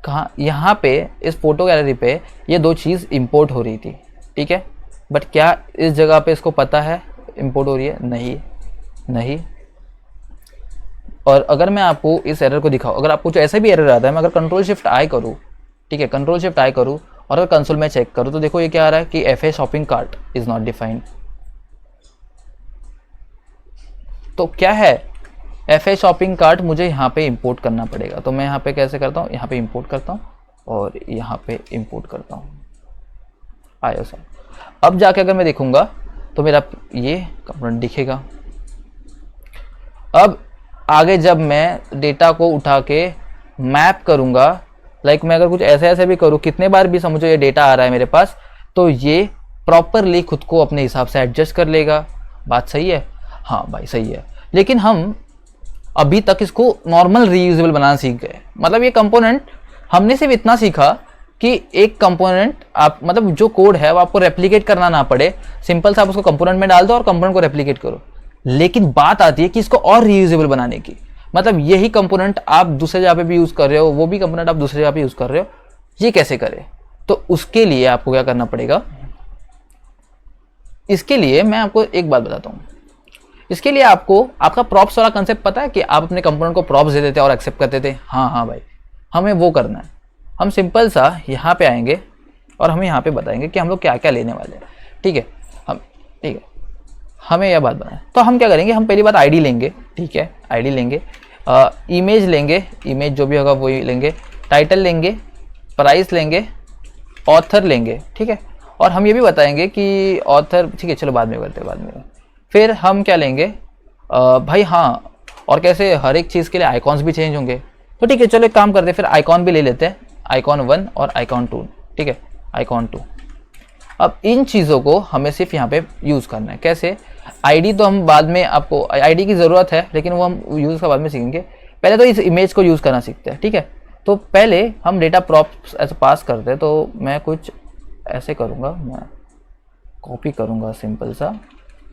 कहाँ, यहाँ पे इस फोटो गैलरी पे ये दो चीज़ इंपोर्ट हो रही थी, ठीक है, बट क्या इस जगह पे इसको पता है इंपोर्ट हो रही है, नहीं। और अगर मैं आपको इस एरर को दिखाऊँ, अगर आपको कुछ ऐसा भी एरर आता है, मैं अगर कंट्रोल शिफ्ट आई करूँ, ठीक है, कंट्रोल शिफ्ट आई करूँ और अगर कंसोल में चेक करूँ तो देखो ये क्या आ रहा है कि FA shopping cart is not defined. तो क्या है, FA शॉपिंग कार्ट मुझे यहाँ पे इंपोर्ट करना पड़ेगा। तो मैं यहाँ पे कैसे करता हूँ, यहाँ पे इंपोर्ट करता हूँ और यहाँ पे इंपोर्ट करता हूँ, आयो सर। अब जाके अगर मैं देखूंगा तो मेरा ये कंपोनेंट दिखेगा। अब आगे जब मैं डेटा को उठा के मैप करूंगा, लाइक मैं अगर कुछ ऐसे भी करूँ, कितने बार भी समझो ये डेटा आ रहा है मेरे पास, तो ये प्रॉपरली खुद को अपने हिसाब से एडजस्ट कर लेगा। बात सही है? हाँ भाई सही है। लेकिन हम अभी तक इसको नॉर्मल रीयूजेबल बनाना सीख गए। मतलब ये कंपोनेंट हमने सिर्फ इतना सीखा कि एक कंपोनेंट आप, मतलब जो कोड है वो आपको रेप्लिकेट करना ना पड़े, सिंपल सा आप उसको कंपोनेंट में डाल दो और कंपोनेंट को रेप्लिकेट करो। लेकिन बात आती है कि इसको और रीयूजेबल बनाने की, मतलब यही कंपोनेंट आप दूसरे जगह पे भी यूज़ कर रहे हो, वो भी कंपोनेंट आप दूसरे जगह पे यूज़ कर रहे हो, ये कैसे करें? तो उसके लिए आपको क्या करना पड़ेगा, इसके लिए मैं आपको एक बात बताता हूँ। इसके लिए आपको आपका प्रॉप्स वाला कंसेप्ट पता है कि आप अपने कंपोनेंट को प्रॉप्स दे देते और एक्सेप्ट करते थे। हाँ भाई, हमें वो करना है। हम सिंपल सा यहाँ पे आएंगे और हमें यहाँ पे बताएंगे कि हम लोग क्या क्या लेने वाले हैं, ठीक है। ठीक है, हमें यह बात बनाए तो हम क्या करेंगे, हम पहली बात आईडी लेंगे, ठीक है, आईडी लेंगे, इमेज लेंगे, इमेज जो भी होगा वही लेंगे, टाइटल लेंगे, प्राइस लेंगे, ऑथर लेंगे, ठीक है। और हम ये भी बताएंगे कि ऑथर, ठीक है चलो बाद में करते हैं, बाद में। फिर हम क्या लेंगे भाई, हाँ, और कैसे हर एक चीज़ के लिए आइकॉन्स भी चेंज होंगे, तो ठीक है चलो एक काम करते हैं, फिर आइकॉन भी ले लेते हैं, आइकॉन 1 और आइकॉन 2, ठीक है, आइकॉन 2। अब इन चीज़ों को हमें सिर्फ यहाँ पे यूज़ करना है। कैसे? आईडी तो हम बाद में, आपको आईडी की ज़रूरत है लेकिन वो हम यूज़ का बाद में सीखेंगे, पहले तो इस इमेज को यूज़ करना सीखते हैं, ठीक है। तो पहले हम डेटा प्रॉप्स ऐसे पास करते हैं, तो मैं कुछ ऐसे करूँगा, मैं कॉपी करूँगा सिंपल सा,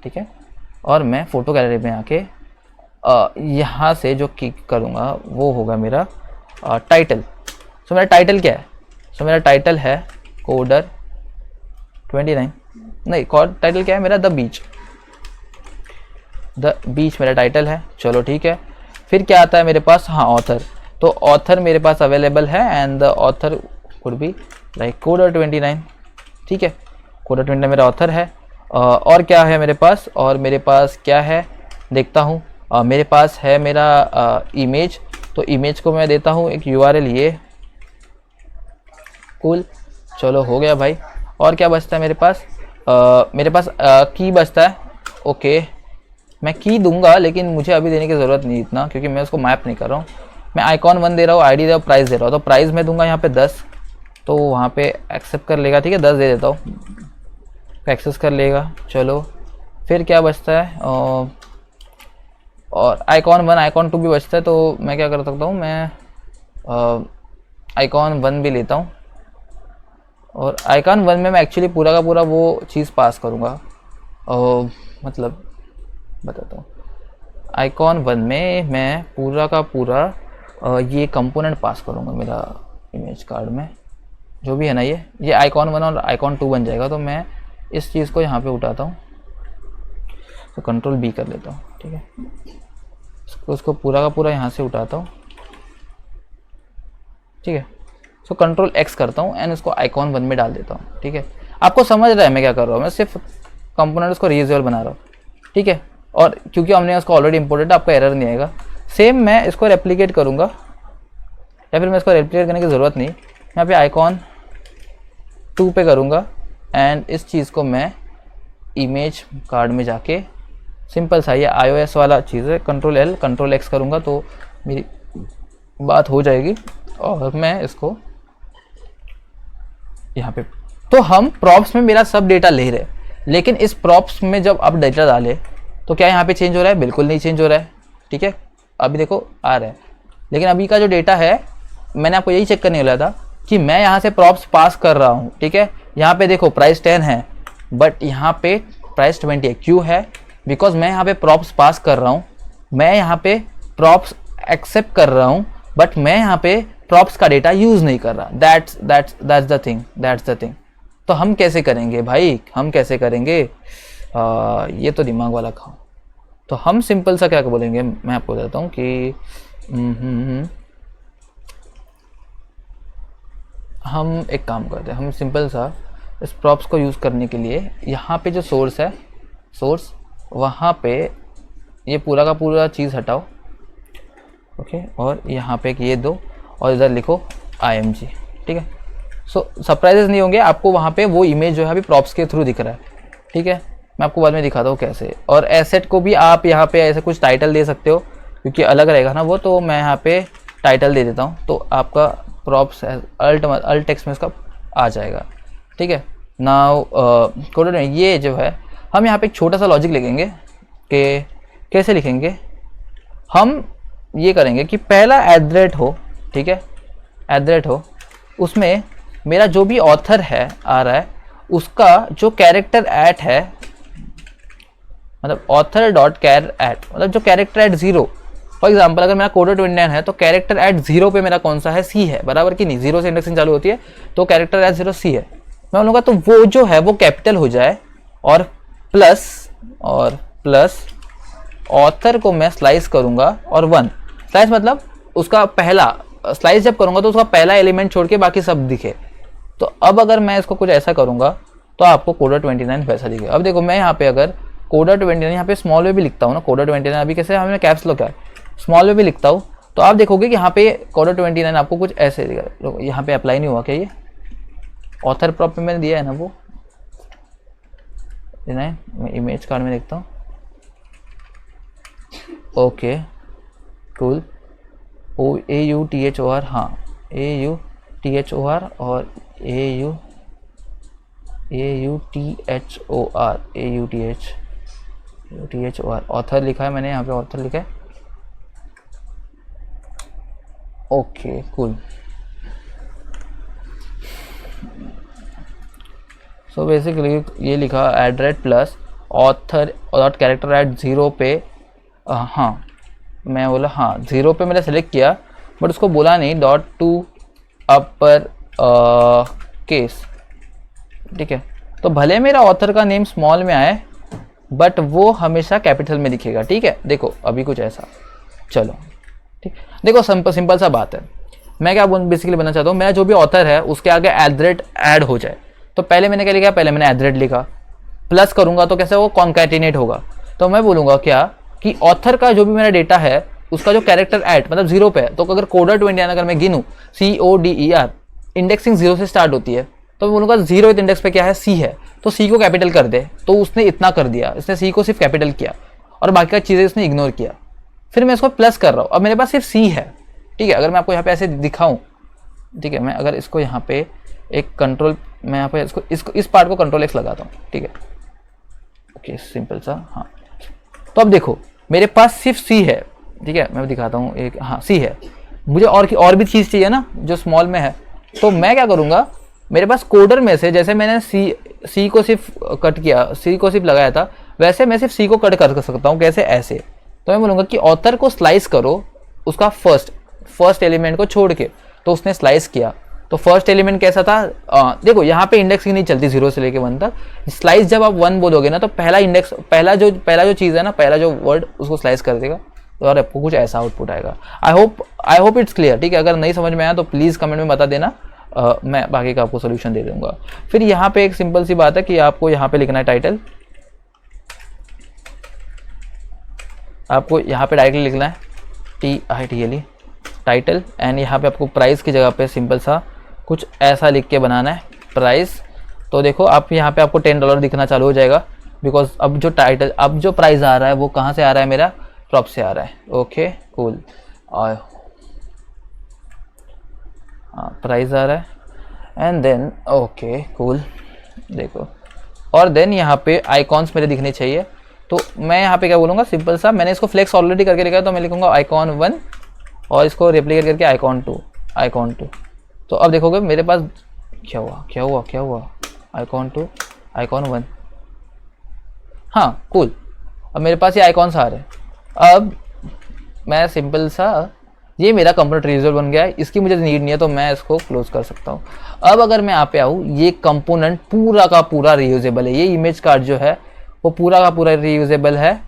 ठीक है, और मैं फ़ोटो गैलरी में आके यहाँ से जो क्लिक करूँगा वो होगा मेरा टाइटल। सो मेरा टाइटल क्या है? सो मेरा टाइटल है कोडर 29, नहीं टाइटल क्या है मेरा, द बीच मेरा टाइटल है। चलो ठीक है, फिर क्या आता है मेरे पास, हाँ ऑथर। तो ऑथर मेरे पास अवेलेबल है and the author could be like coder 29, ठीक है, कोडर 29 मेरा ऑथर है। और क्या है मेरे पास, और मेरे पास क्या है देखता हूँ, मेरे पास है मेरा इमेज। तो इमेज को मैं देता हूँ एक URL, ये कूल, चलो हो गया भाई। और क्या बचता है मेरे पास, मेरे पास की बचता है। ओके, मैं की दूंगा लेकिन मुझे अभी देने की ज़रूरत नहीं इतना, क्योंकि मैं उसको मैप नहीं कर रहा हूँ। मैं आइकॉन 1 दे रहा हूँ, आईडी दे रहा हूँ, प्राइस दे रहा हूँ। तो प्राइस मैं दूंगा यहाँ पे 10, तो वहाँ पे एक्सेप्ट कर लेगा, ठीक है, 10 दे देता हूँ, एक्सेस कर लेगा। चलो फिर क्या बचता है, और आइकॉन 1 आइकॉन 2 भी बचता है। तो मैं क्या कर सकता हूँ, मैं आइकॉन 1 भी लेता हूँ, और आइकॉन 1 में मैं एक्चुअली पूरा का पूरा वो चीज़ पास करूँगा, मतलब बताता हूँ। आइकॉन 1 में मैं पूरा का पूरा ये कंपोनेंट पास करूँगा मेरा इमेज कार्ड में, जो भी है ना, ये आइकॉन 1 और आइकॉन 2 बन जाएगा। तो मैं इस चीज़ को यहाँ पे उठाता हूँ, तो कंट्रोल B कर लेता हूँ, ठीक है, उसको पूरा का पूरा यहाँ से उठाता हूँ, ठीक है। सो कंट्रोल X करता हूँ एंड इसको आइकॉन 1 में डाल देता हूँ, ठीक है। आपको समझ रहा है मैं क्या कर रहा हूँ, मैं सिर्फ कंपोनेंट को रीयूजेबल बना रहा हूँ, ठीक है। और क्योंकि हमने उसको ऑलरेडी इंपोर्टेड, आपका एरर नहीं आएगा। सेम मैं इसको रेप्लिकेट करूँगा, या फिर मैं इसको रेप्लिकेट करने की ज़रूरत नहीं, यहाँ पे आइकॉन 2 पे करूँगा एंड इस चीज़ को मैं इमेज कार्ड में जाके सिंपल सा, ये iOS वाला चीज़ है, कंट्रोल L कंट्रोल X करूँगा तो मेरी बात हो जाएगी। और मैं इसको यहाँ पे, तो हम प्रॉप्स में मेरा सब डेटा ले रहे, लेकिन इस प्रॉप्स में जब आप डेटा डालें तो क्या यहाँ पे चेंज हो रहा है? बिल्कुल नहीं चेंज हो रहा है, ठीक है। अभी देखो आ रहा है, लेकिन अभी का जो डेटा है मैंने आपको यही चेक करने वाला था कि मैं यहाँ से प्रॉप्स पास कर रहा हूँ, ठीक है। यहाँ पे देखो प्राइस 10 है बट यहाँ पे प्राइस 20 है। क्यों है? बिकॉज मैं यहाँ पे प्रॉप्स पास कर रहा हूँ, मैं यहाँ पे प्रॉप्स एक्सेप्ट कर रहा हूँ, बट मैं यहाँ पे प्रॉप्स का डेटा यूज नहीं कर रहा। That's the thing. तो हम कैसे करेंगे भाई, हम कैसे करेंगे? ये तो दिमाग वाला खाओ। तो हम सिंपल सा क्या बोलेंगे, मैं आपको बताता हूँ कि हम एक काम करते हैं, हम सिंपल सा इस प्रॉप्स को यूज़ करने के लिए यहाँ पे जो सोर्स है, सोर्स वहाँ पे ये पूरा का पूरा चीज़ हटाओ, ओके। और यहाँ पे ये दो और इधर लिखो IMG, ठीक है। सो सरप्राइजेस नहीं होंगे आपको, वहाँ पे वो इमेज जो है अभी प्रॉप्स के थ्रू दिख रहा है, ठीक है। मैं आपको बाद में दिखाता हूँ कैसे। और एसेट को भी आप यहाँ पे ऐसे कुछ टाइटल दे सकते हो, क्योंकि अलग रहेगा ना वो, तो मैं यहाँ पे टाइटल दे देता हूँ, तो आपका प्रॉप्स अल्ट टेक्स्ट में इसका आ जाएगा, ठीक है। नाउ कोड ये जो है, हम यहाँ पे एक छोटा सा लॉजिक लिखेंगे कि कैसे लिखेंगे। हम ये करेंगे कि पहला @ हो, ठीक है, @ हो, उसमें मेरा जो भी ऑथर है आ रहा है उसका जो कैरेक्टर @ है, मतलब ऑथर डॉट कैर @ मतलब जो कैरेक्टर @ 0। फॉर एग्जाम्पल अगर मेरा कोडर 29 है तो कैरेक्टर @ 0 पे मेरा कौन सा है? C है, बराबर कि नहीं? 0 से इंडेक्सिंग चालू होती है, तो कैरेक्टर @ 0 C है। मैं बोलूँगा तो वो जो है वो कैपिटल हो जाए, और प्लस ऑथर को मैं स्लाइस करूँगा, और 1 स्लाइस मतलब उसका पहला स्लाइस जब करूँगा तो उसका पहला एलिमेंट छोड़ के बाकी सब दिखे। तो अब अगर मैं इसको कुछ ऐसा करूँगा तो आपको कोडर 29 वैसा दिखेगा। अब देखो मैं यहाँ पे अगर कोडर 29 यहाँ पे स्मॉल में भी लिखता हूँ ना, कोडर 29 अभी कैसे हमने कैप्स लॉक है, स्मॉल में भी लिखता हूँ, तो आप देखोगे कि यहाँ पे कोडर 29 आपको कुछ ऐसे दिखेगा। यहाँ पे अप्लाई नहीं हुआ क्या? ये ऑथर प्रॉप में मैंने दिया है ना, वो नहीं, मैं इमेज कार्ड में देखता हूँ। ओके कूल, AUTHOR, हाँ AUTHOR और AUTHOR ऑथर लिखा है मैंने, यहाँ पे ऑथर लिखा है। Okay cool. सो बेसिकली ये लिखा @ प्लस ऑथर डॉट कैरेक्टर @ 0 पे, हाँ मैं बोला हाँ 0 पे मैंने सेलेक्ट किया, बट उसको बोला नहीं डॉट टू अपर केस, ठीक है। तो भले मेरा ऑथर का नेम स्मॉल में आए बट वो हमेशा कैपिटल में दिखेगा, ठीक है। देखो अभी कुछ ऐसा, चलो ठीक। देखो सिंपल सा बात है, मैं क्या बेसिकली बनना चाहता हूँ, मेरा जो भी ऑथर है उसके आगे @ ऐड हो जाए। तो पहले मैंने क्या लिखा? पहले मैंने @ लिखा, प्लस करूँगा तो कैसे वो कॉन्कैटिनेट होगा। तो मैं बोलूँगा क्या कि ऑथर का जो भी मेरा डेटा है उसका जो कैरेक्टर @ मतलब 0 पे है, तो अगर कोडर 29 अगर मैं गिनूँ CODER, इंडेक्सिंग 0 से स्टार्ट होती है, तो मैं बोलूँगा 0th इंडेक्स पे क्या है? C है, तो C को कैपिटल कर दे। तो उसने इतना कर दिया, इसने C को सिर्फ कैपिटल किया और बाकी का चीज़ें इसने इग्नोर किया। फिर मैं इसको प्लस कर रहा हूँ, अब मेरे पास सिर्फ C है, ठीक है। अगर मैं आपको यहाँ पे ऐसे दिखाऊँ, ठीक है, मैं अगर इसको यहाँ पे एक कंट्रोल, मैं यहाँ पे इसको इस पार्ट को कंट्रोल X लगाता हूँ, ठीक है, ओके सिंपल सा, हाँ। तो अब देखो मेरे पास सिर्फ C है, ठीक है, मैं दिखाता हूँ एक, हाँ C है। मुझे और भी चीज़ चाहिए ना जो स्मॉल में है, तो मैं क्या करूँगा, मेरे पास कोडर में से जैसे मैंने C को सिर्फ कट किया, C को सिर्फ लगाया था, वैसे मैं सिर्फ C को कट कर सकता हूँ। कैसे? ऐसे। तो मैं बोलूँगा कि ऑथर को स्लाइस करो उसका फर्स्ट एलिमेंट को छोड़ के, तो उसने स्लाइस किया। तो फर्स्ट एलिमेंट कैसा था? देखो यहाँ पे इंडेक्सिंग नहीं चलती 0 से लेके 1 तक। स्लाइस जब आप 1 बोलोगे ना, तो पहला इंडेक्स, पहला जो चीज़ है ना, पहला जो वर्ड उसको स्लाइस कर देगा, तो और आपको कुछ ऐसा आउटपुट आएगा। आई होप इट्स क्लियर, ठीक है। अगर नहीं समझ में आया तो प्लीज़ कमेंट में बता देना, मैं बाकी का आपको सोल्यूशन दे दूंगा। फिर यहाँ पे एक सिंपल सी बात है कि आपको यहाँ पे लिखना है टाइटल, आपको यहाँ पे डायरेक्टली लिखना है TITLE टाइटल, एंड यहाँ पे आपको प्राइस की जगह पे सिंपल सा कुछ ऐसा लिख के बनाना है प्राइस। तो देखो आप यहाँ पे आपको $10 दिखना चालू हो जाएगा, बिकॉज अब जो टाइटल, अब जो प्राइस आ रहा है वो कहाँ से आ रहा है? मेरा प्रॉप से आ रहा है। ओके कूल, और हाँ प्राइस आ रहा है, एंड देन ओके कूल, देखो, और देन यहाँ पे आइकॉन्स मेरे दिखने चाहिए। तो मैं यहाँ पे क्या बोलूँगा, सिंपल सा, मैंने इसको फ्लेक्स ऑलरेडी करके लिखा है तो मैं लिखूँगा आइकॉन 1 और इसको रेप्लिकेट करके आइकॉन 2। तो अब देखोगे मेरे पास क्या हुआ, आइकॉन 2 आइकॉन 1, हाँ कूल। अब मेरे पास ये आइकॉन आ रहे हैं। अब मैं सिंपल सा, ये मेरा कंपोनेंट रीयूजेबल बन गया है, इसकी मुझे नीड नहीं है तो मैं इसको क्लोज कर सकता हूँ। अब अगर मैं यहाँ पे आऊँ, ये कंपोनेंट पूरा का पूरा रीयूजेबल है, ये इमेज कार्ड जो है वो पूरा का पूरा रीयूजेबल है,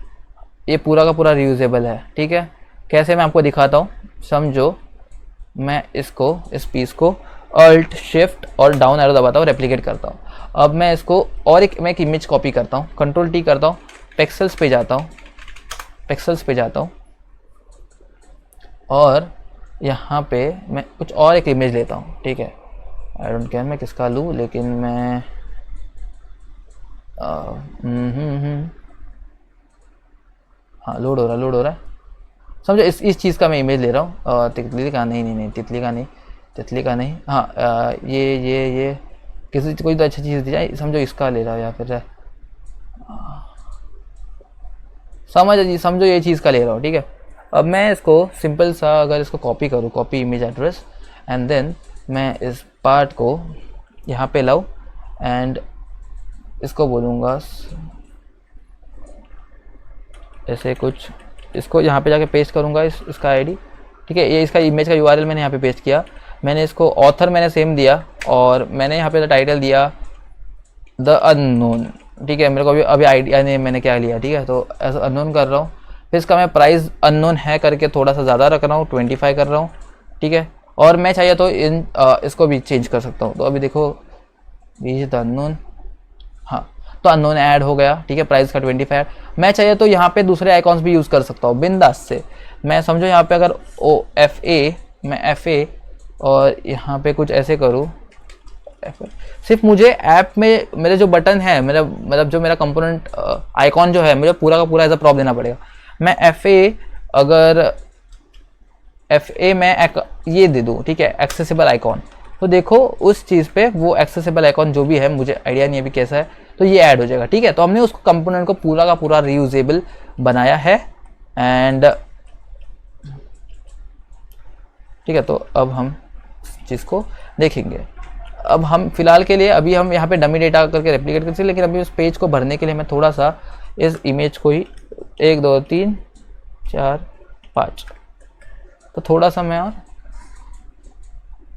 ये पूरा का पूरा रीयूजेबल है, ठीक है। कैसे मैं आपको दिखाता हूँ, समझो मैं इसको, इस पीस को अल्ट शिफ्ट और डाउन एरो दबाता हूँ, रेप्लिकेट करता हूँ। अब मैं इसको और मैं एक इमेज कॉपी करता हूँ, कंट्रोल टी करता हूँ, पिक्सेल्स पे जाता हूँ, और यहाँ पे मैं कुछ और एक इमेज लेता हूँ, ठीक है। आई डोंट केयर मैं किसका लूँ, लेकिन मैं हाँ लोड हो रहा है, समझो इस चीज़ का मैं इमेज ले रहा हूँ। तितली का नहीं, तितली का नहीं, हाँ ये किसी कोई तो अच्छी चीज़ दी जाए, समझो इसका ले रहा हूँ, या फिर समझो ये चीज़ का ले रहा हूँ, ठीक है। अब मैं इसको सिंपल सा अगर इसको कॉपी करूँ, copy image address, and then मैं इस पार्ट को यहाँ पे लाऊँ एंड इसको बोलूँगा ऐसे कुछ, इसको यहाँ पे जाके पेस्ट करूँगा, इसका आईडी, ठीक है। ये इसका इमेज का यूआरएल मैंने यहाँ पे पेस्ट किया, मैंने इसको ऑथर मैंने सेम दिया और मैंने यहाँ पे टाइटल दिया द अननोन, ठीक है। मेरे को अभी आइडिया नहीं मैंने क्या लिया, ठीक है। तो ऐसा अननोन कर रहा हूँ, फिर इसका मैं प्राइस अननोन है करके थोड़ा सा ज़्यादा रख रहा हूँ, 25 कर रहा हूँ, ठीक है। और मैं चाहिए तो इसको भी चेंज कर सकता हूँ। तो अभी देखो बीच द अननोन, हाँ तो अननोन ऐड हो गया, ठीक है। प्राइस का 25। मैं चाहिए तो यहाँ पे दूसरे आइकॉन्स भी यूज़ कर सकता हूँ बिंदास से। मैं समझो यहाँ पे अगर मैं FA और यहाँ पे कुछ ऐसे करूँ, सिर्फ मुझे ऐप में मेरे जो बटन है, मेरा मतलब जो मेरा कंपोनेंट आइकॉन जो है, मुझे पूरा का पूरा एज अ प्रॉप देना पड़ेगा। मैं FA में ये दे दूँ, ठीक है, एक्सेसिबल आइकॉन। तो देखो उस चीज़ पे वो एक्सेसिबल आइकॉन जो भी है, मुझे आइडिया नहीं है अभी कैसा है, तो ये ऐड हो जाएगा, ठीक है। तो हमने उसको कंपोनेंट को पूरा का पूरा रीयूजेबल बनाया है एंड ठीक है। तो अब हम इस चीज़ को देखेंगे। अब हम फिलहाल के लिए अभी हम यहाँ पे डमी डेटा करके रेप्लिकेट करते हैं, लेकिन अभी उस पेज को भरने के लिए मैं थोड़ा सा इस इमेज को ही 1 2 3 4 5, तो थोड़ा सा मैं और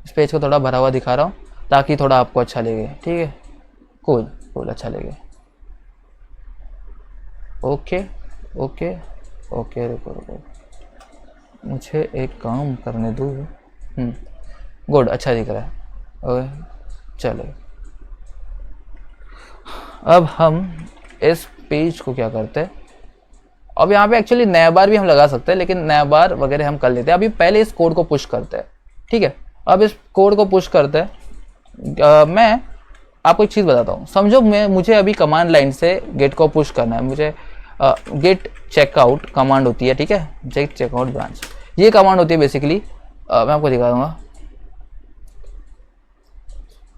इस पेज को थोड़ा भरा हुआ दिखा रहा हूँ ताकि थोड़ा आपको अच्छा लगे, ठीक है। कूल अच्छा लगे। ओके रुको मुझे एक काम करने दो। गुड, अच्छा दिख रहा है। ओके चलो, अब हम इस पेज को क्या करते हैं, अब यहाँ पे एक्चुअली नया बार भी हम लगा सकते हैं, लेकिन नया बार वगैरह हम कर लेते हैं। अभी पहले इस कोड को पुश करते हैं, ठीक है। अब इस कोड को पुश करते हैं। मैं आपको एक चीज़ बताता हूँ, समझो मुझे अभी कमांड लाइन से गेट को पुश करना है। मुझे गेट चेकआउट कमांड होती है, ठीक है, गेट चेकआउट ब्रांच, ये कमांड होती है बेसिकली। मैं आपको दिखा दूंगा।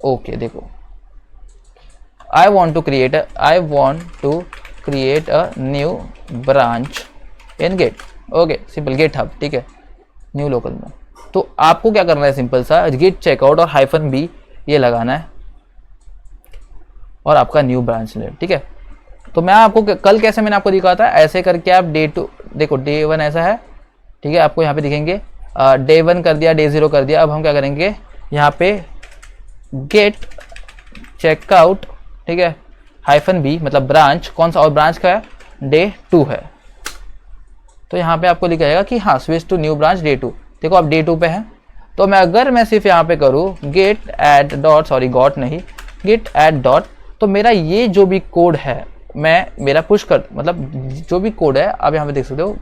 ओके देखो, I want to create a new branch in git. Okay simple GitHub, ठीक है, न्यू लोकल में। तो आपको क्या करना है, सिंपल सा गेट चेकआउट और -b ये लगाना है और आपका न्यू ब्रांच नेम, ठीक है। तो मैं आपको कल कैसे मैंने आपको दिखाया था, ऐसे करके आप डे 2 देखो, डे 1 ऐसा है, ठीक है, आपको यहाँ पे दिखेंगे। डे 1 कर दिया, डे 0 कर दिया। अब हम क्या करेंगे, यहाँ पे गेट चेकआउट, ठीक है, -b मतलब ब्रांच कौन सा, और ब्रांच का है डे 2 है। तो यहाँ पे आपको लिखा जाएगा कि हाँ switch to new branch day 2। देखो आप डे 2 पे हैं। तो मैं सिर्फ यहाँ पे करूँ git add dot, sorry got नहीं, गेट ऐड डॉट, तो मेरा ये जो भी कोड है मेरा पुश कर, मतलब जो भी कोड है आप यहाँ पे देख सकते हो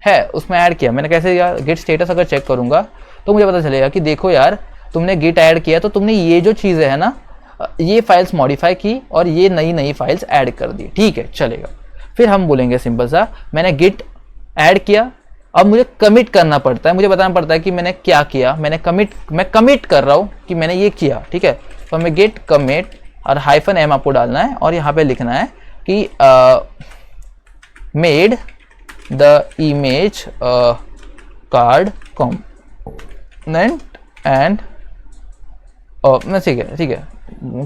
है, उसमें ऐड किया मैंने। कैसे यार, गेट स्टेटस अगर चेक करूँगा तो मुझे पता चलेगा कि देखो यार तुमने गेट ऐड किया, तो तुमने ये जो चीज़ें है ना, ये फाइल्स मॉडिफाई की और ये नई फाइल्स ऐड कर दी, ठीक है चलेगा। फिर हम बोलेंगे सिंपल सा, मैंने गेट ऐड किया, अब मुझे कमिट करना पड़ता है, मुझे बताना पड़ता है कि मैंने क्या किया। मैं कमिट कर रहा हूँ कि मैंने ये किया, ठीक है। तो हमें गेट कमिट और -m आपको डालना है और यहाँ पे लिखना है कि made the image card component and ठीक है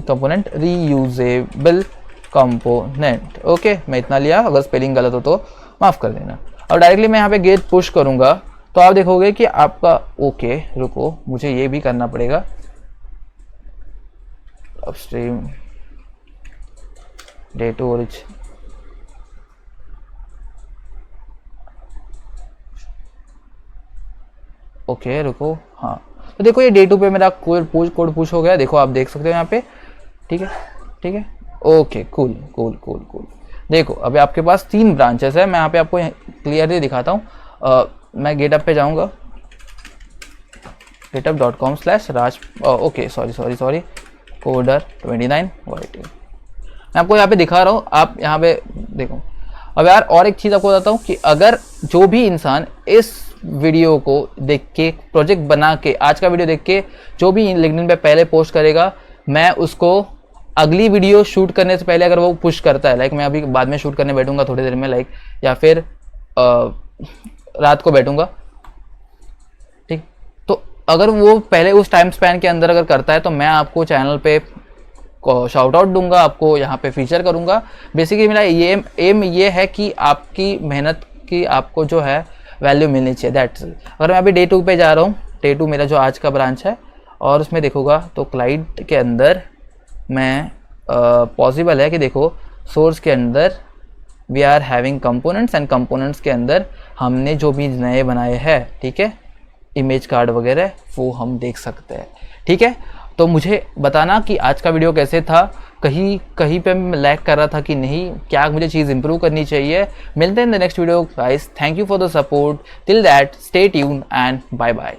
कंपोनेंट रीयूजेबल कंपोनेंट। ओके, मैं इतना लिया, अगर स्पेलिंग गलत हो तो माफ कर देना। अब डायरेक्टली मैं यहाँ पे गेट पुश करूंगा तो आप देखोगे कि आपका ओके रुको, मुझे ये भी करना पड़ेगा upstream day two origin. Okay रुको, हाँ तो देखो ये डे टू पे मेरा कोड पुश हो गया, देखो आप देख सकते हो यहाँ पे। ठीक है ठीक है, okay cool cool cool cool. देखो अभी आपके पास 3 ब्रांचेस है, मैं यहाँ पे आपको क्लियरली दिखाता हूँ। मैं गेटअप पे जाऊँगा, github.com/raj okay sorry coder29 YT। मैं आपको यहाँ पे दिखा रहा हूँ, आप यहाँ पे देखो। अब यार और एक चीज़ आपको बताता हूँ कि अगर जो भी इंसान इस वीडियो को देख के प्रोजेक्ट बना के, आज का वीडियो देख के जो भी लिंक्डइन पे पहले पोस्ट करेगा, मैं उसको अगली वीडियो शूट करने से पहले अगर वो पुश करता है, लाइक मैं अभी बाद में शूट करने बैठूंगा थोड़ी देर में, लाइक या फिर रात को बैठूंगा, ठीक, तो अगर वो पहले उस टाइम स्पैन के अंदर अगर करता है तो मैं आपको चैनल पे शाउट आउट दूंगा, आपको यहाँ पे फीचर करूंगा। बेसिकली मेरा ये एम ये है कि आपकी मेहनत की आपको जो है वैल्यू मिलनी चाहिए, दैट्स। अगर मैं अभी डे 2 पे जा रहा हूँ, डे 2 मेरा जो आज का ब्रांच है, और उसमें देखूंगा तो क्लाइंट के अंदर मैं पॉसिबल है कि देखो सोर्स के अंदर we are having components and components के अंदर हमने जो भी नए बनाए हैं, ठीक है, इमेज कार्ड वगैरह, वो हम देख सकते हैं। ठीक है, तो मुझे बताना कि आज का वीडियो कैसे था, कहीं पे मैं लैग कर रहा था कि नहीं, क्या मुझे चीज़ इंप्रूव करनी चाहिए। मिलते हैं in the next video guys, thank you for the support, till that stay tuned and bye bye.